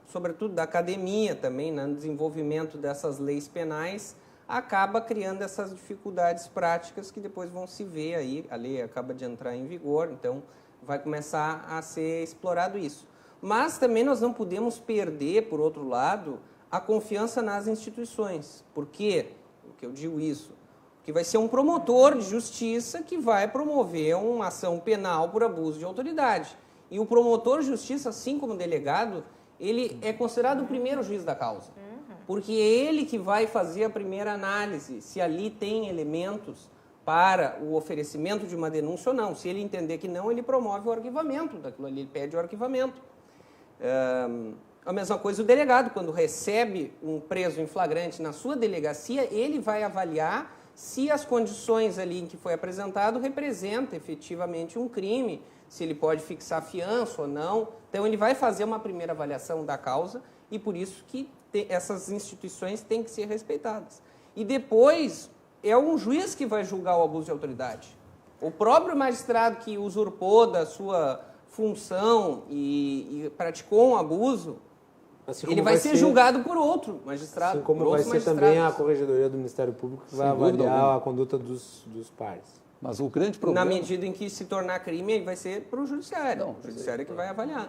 sobretudo da academia também, né, no desenvolvimento dessas leis penais, acaba criando essas dificuldades práticas que depois vão se ver aí, a lei acaba de entrar em vigor, então vai começar a ser explorado isso. Mas também nós não podemos perder, por outro lado, a confiança nas instituições. Por quê? Por que eu digo isso? Porque vai ser um promotor de justiça que vai promover uma ação penal por abuso de autoridade. E o promotor de justiça, assim como o delegado, ele é considerado o primeiro juiz da causa. Porque é ele que vai fazer a primeira análise, se ali tem elementos para o oferecimento de uma denúncia ou não. Se ele entender que não, ele promove o arquivamento daquilo ali, ele pede o arquivamento. A mesma coisa o delegado, quando recebe um preso em flagrante na sua delegacia, ele vai avaliar se as condições ali em que foi apresentado representam efetivamente um crime, se ele pode fixar fiança ou não. Então ele vai fazer uma primeira avaliação da causa e por isso que essas instituições têm que ser respeitadas. E depois é um juiz que vai julgar o abuso de autoridade. O próprio magistrado que usurpou da sua função e praticou um abuso, assim ele vai ser julgado por outro magistrado. Assim como vai ser também a Corregedoria do Ministério Público que vai avaliar a conduta dos pares. Mas o grande problema... Na medida em que se tornar crime, vai ser para o judiciário. O judiciário é que vai avaliar.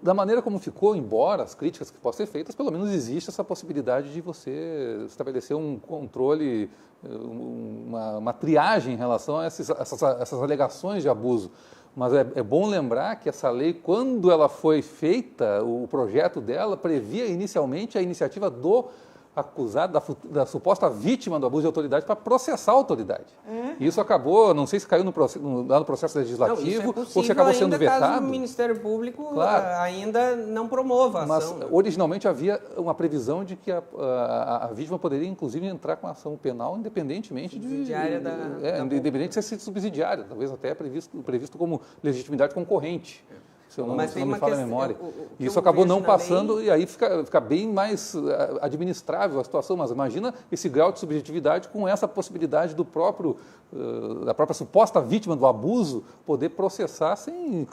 Da maneira como ficou, embora as críticas que possam ser feitas, pelo menos existe essa possibilidade de você estabelecer um controle, uma triagem em relação a essas alegações de abuso. Mas é bom lembrar que essa lei, quando ela foi feita, o projeto dela previa inicialmente a iniciativa do acusado, da suposta vítima do abuso de autoridade, para processar a autoridade. E isso acabou, não sei se caiu lá no processo legislativo, ou se acabou sendo vetado. Caso o Ministério Público ainda não promova a ação. Mas originalmente havia uma previsão de que a vítima poderia, inclusive, entrar com a ação penal independentemente independente de ser subsidiária, talvez até previsto como legitimidade concorrente. Se eu não me falha a memória. Isso acabou não passando e aí fica bem mais administrável a situação. Mas imagina esse grau de subjetividade com essa possibilidade da própria suposta vítima do abuso poder processar sem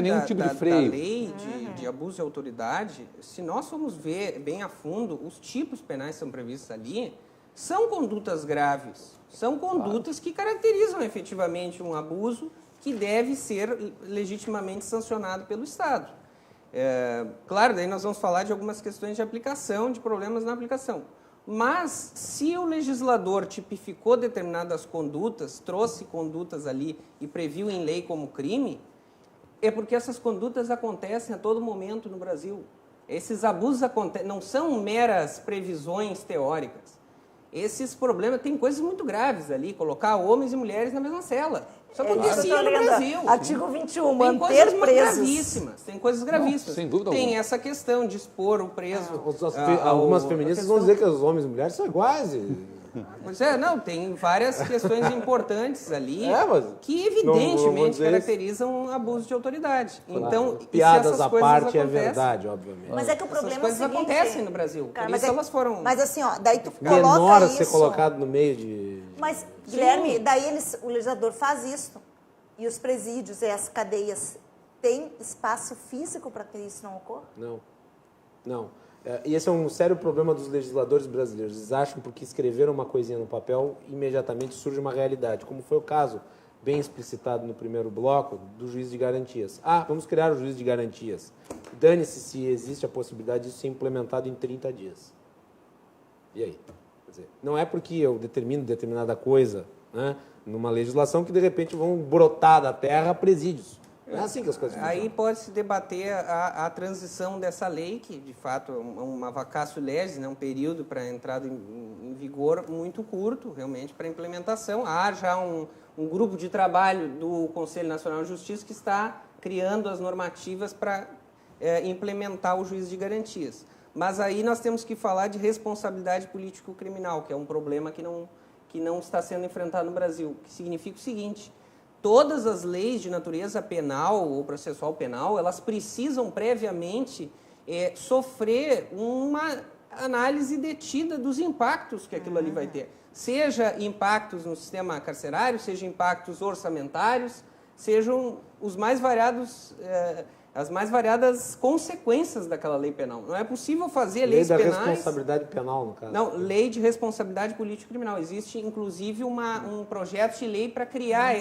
nenhum tipo de freio. A lei de abuso de autoridade, se nós formos ver bem a fundo, os tipos penais que são previstos ali são condutas graves, são condutas que caracterizam efetivamente um abuso que deve ser legitimamente sancionado pelo Estado. Claro, daí nós vamos falar de algumas questões de aplicação, de problemas na aplicação. Mas, se o legislador tipificou determinadas condutas, trouxe condutas ali e previu em lei como crime, é porque essas condutas acontecem a todo momento no Brasil. Esses abusos não são meras previsões teóricas. Esses problemas, tem coisas muito graves ali, colocar homens e mulheres na mesma cela. Isso acontecia no Brasil. Artigo 21, manter presos. Gravíssimas, tem coisas gravíssimas. Sem dúvida tem alguma. Essa questão de expor o preso. Algumas feministas vão dizer que os homens e mulheres são iguais. Pois tem várias questões importantes ali que evidentemente caracterizam abuso de autoridade. Então, piadas à parte é verdade, obviamente. Mas é que o problema essas coisas acontecem no Brasil. Cara, por isso elas foram... Mas assim, daí tu coloca menor a ser isso. colocado no meio de... Mas, Guilherme, daí o legislador faz isso. E os presídios e as cadeias têm espaço físico para que isso não ocorra? Não. E esse é um sério problema dos legisladores brasileiros. Eles acham que porque escreveram uma coisinha no papel, imediatamente surge uma realidade, como foi o caso, bem explicitado no primeiro bloco, do juiz de garantias. Vamos criar o juiz de garantias. Dane-se se existe a possibilidade disso ser implementado em 30 dias. E aí? Quer dizer, não é porque eu determino determinada coisa, né, numa legislação que, de repente, vão brotar da terra presídios. Não é assim que as coisas funcionam. Aí pode-se debater a transição dessa lei, que de fato é uma vacatio legis, um período para entrada em vigor muito curto, realmente, para implementação. Há já um grupo de trabalho do Conselho Nacional de Justiça que está criando as normativas para implementar o juiz de garantias. Mas aí nós temos que falar de responsabilidade político-criminal, que é um problema que não está sendo enfrentado no Brasil, que significa o seguinte: todas as leis de natureza penal ou processual penal, elas precisam previamente sofrer uma análise detida dos impactos que aquilo ali vai ter. Seja impactos no sistema carcerário, seja impactos orçamentários, sejam os mais variados, as mais variadas consequências daquela lei penal. Não é possível fazer leis penais... Lei da responsabilidade penal, no caso. Não, lei de responsabilidade político-criminal. Existe, inclusive, um projeto de lei para criar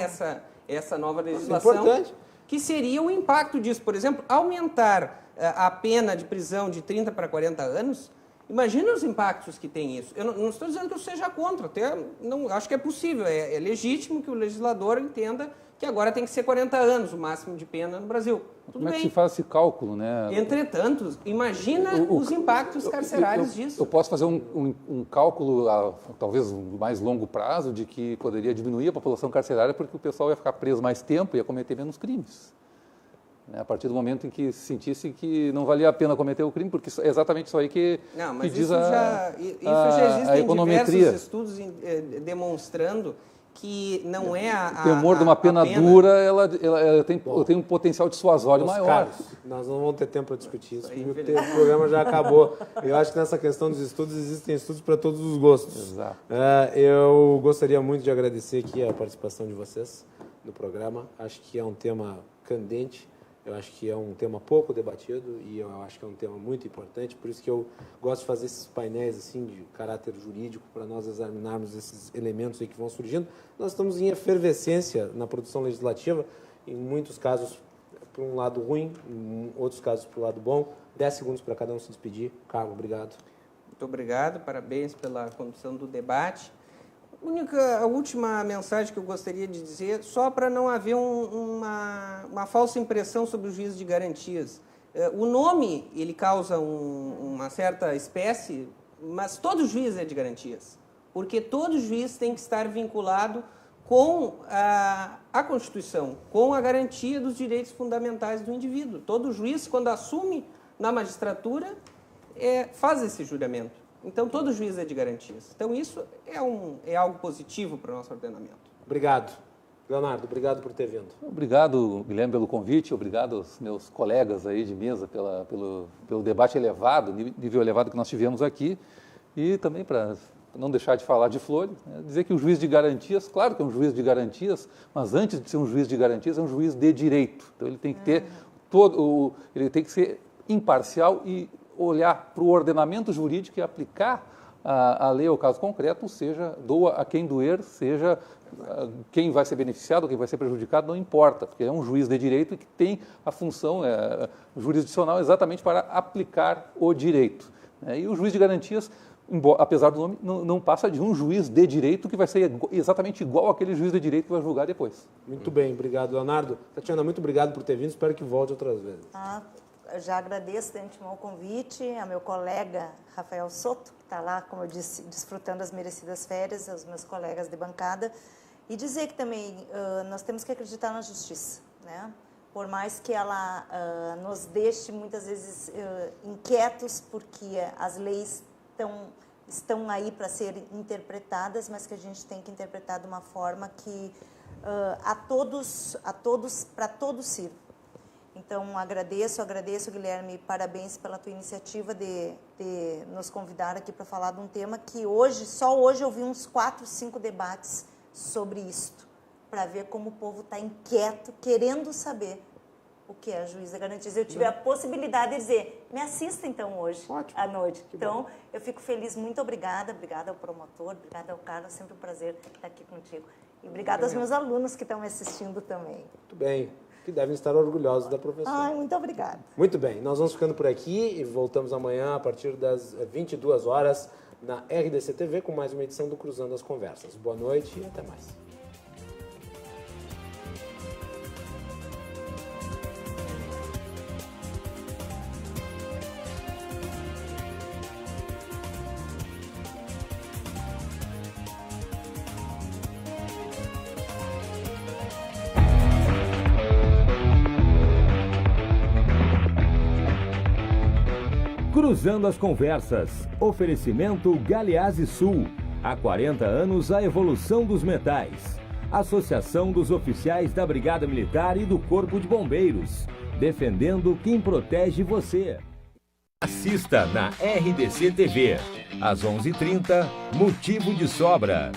essa nova legislação. Importante. Que seria o impacto disso. Por exemplo, aumentar a pena de prisão de 30 para 40 anos. Imagina os impactos que tem isso. Eu não estou dizendo que eu seja contra, até não, acho que é possível, é legítimo que o legislador entenda que agora tem que ser 40 anos o máximo de pena no Brasil. Tudo Como bem. É que se faz esse cálculo, né? Entretanto, imagina os impactos carcerários disso. Eu posso fazer um cálculo, talvez mais longo prazo, de que poderia diminuir a população carcerária porque o pessoal ia ficar preso mais tempo e ia cometer menos crimes. A partir do momento em que se sentisse que não valia a pena cometer o crime, porque é exatamente isso aí que diz já existem diversos estudos demonstrando que não é o temor de uma pena dura, ela tem um potencial dissuasório maior. Caros, nós não vamos ter tempo para discutir isso, porque o programa já acabou. Eu acho que nessa questão dos estudos, existem estudos para todos os gostos. Exato. Eu gostaria muito de agradecer aqui a participação de vocês no programa. Acho que é um tema candente. Eu acho que é um tema pouco debatido e eu acho que é um tema muito importante, por isso que eu gosto de fazer esses painéis assim de caráter jurídico para nós examinarmos esses elementos aí que vão surgindo. Nós estamos em efervescência na produção legislativa, em muitos casos para um lado ruim, em outros casos para o lado bom. 10 segundos para cada um se despedir. Carlos, obrigado. Muito obrigado, parabéns pela condução do debate. A última mensagem que eu gostaria de dizer, só para não haver uma falsa impressão sobre o juiz de garantias. O nome, ele causa uma certa espécie, mas todo juiz é de garantias, porque todo juiz tem que estar vinculado com a Constituição, com a garantia dos direitos fundamentais do indivíduo. Todo juiz, quando assume na magistratura, faz esse juramento. Então, todo juiz é de garantias. Então, isso é algo positivo para o nosso ordenamento. Obrigado. Leonardo, obrigado por ter vindo. Obrigado, Guilherme, pelo convite. Obrigado aos meus colegas aí de mesa pelo debate elevado, nível elevado que nós tivemos aqui. E também para não deixar de falar de Flores, né, dizer que o juiz de garantias, claro que é um juiz de garantias, mas antes de ser um juiz de garantias, é um juiz de direito. Então, ele tem que ter ele tem que ser imparcial e olhar para o ordenamento jurídico e aplicar a lei ao caso concreto, seja doa a quem doer, seja quem vai ser beneficiado ou quem vai ser prejudicado, não importa, porque é um juiz de direito e que tem a função jurisdicional exatamente para aplicar o direito. E o juiz de garantias, apesar do nome, não passa de um juiz de direito que vai ser exatamente igual àquele juiz de direito que vai julgar depois. Muito bem, obrigado, Leonardo. Tatiana, muito obrigado por ter vindo, espero que volte outras vezes. Eu já agradeço de antemão o convite, a meu colega Rafael Soto, que está lá, como eu disse, desfrutando das merecidas férias, aos meus colegas de bancada, e dizer que também nós temos que acreditar na justiça, né? Por mais que ela nos deixe muitas vezes inquietos, porque as leis estão aí para serem interpretadas, mas que a gente tem que interpretar de uma forma que para todos sirva. Então, agradeço, Guilherme, parabéns pela tua iniciativa de nos convidar aqui para falar de um tema que só hoje eu vi uns 4, 5 debates sobre isto, para ver como o povo está inquieto, querendo saber o que é juiz de garantias. Eu tive a possibilidade de dizer, me assista então hoje, à noite. Então, eu fico feliz, muito obrigada ao promotor, obrigada ao Carlos, sempre um prazer estar aqui contigo. E obrigada aos meus alunos que estão me assistindo também. Muito bem. Que devem estar orgulhosos da professora. Muito obrigada. Muito bem, nós vamos ficando por aqui e voltamos amanhã a partir das 22 horas na RDC TV com mais uma edição do Cruzando as Conversas. Boa noite e até mais. Cruzando as Conversas. Oferecimento Galeazzi Sul. Há 40 anos a evolução dos metais. Associação dos Oficiais da Brigada Militar e do Corpo de Bombeiros. Defendendo quem protege você. Assista na RDC TV. Às 11h30, Motivo de Sobra.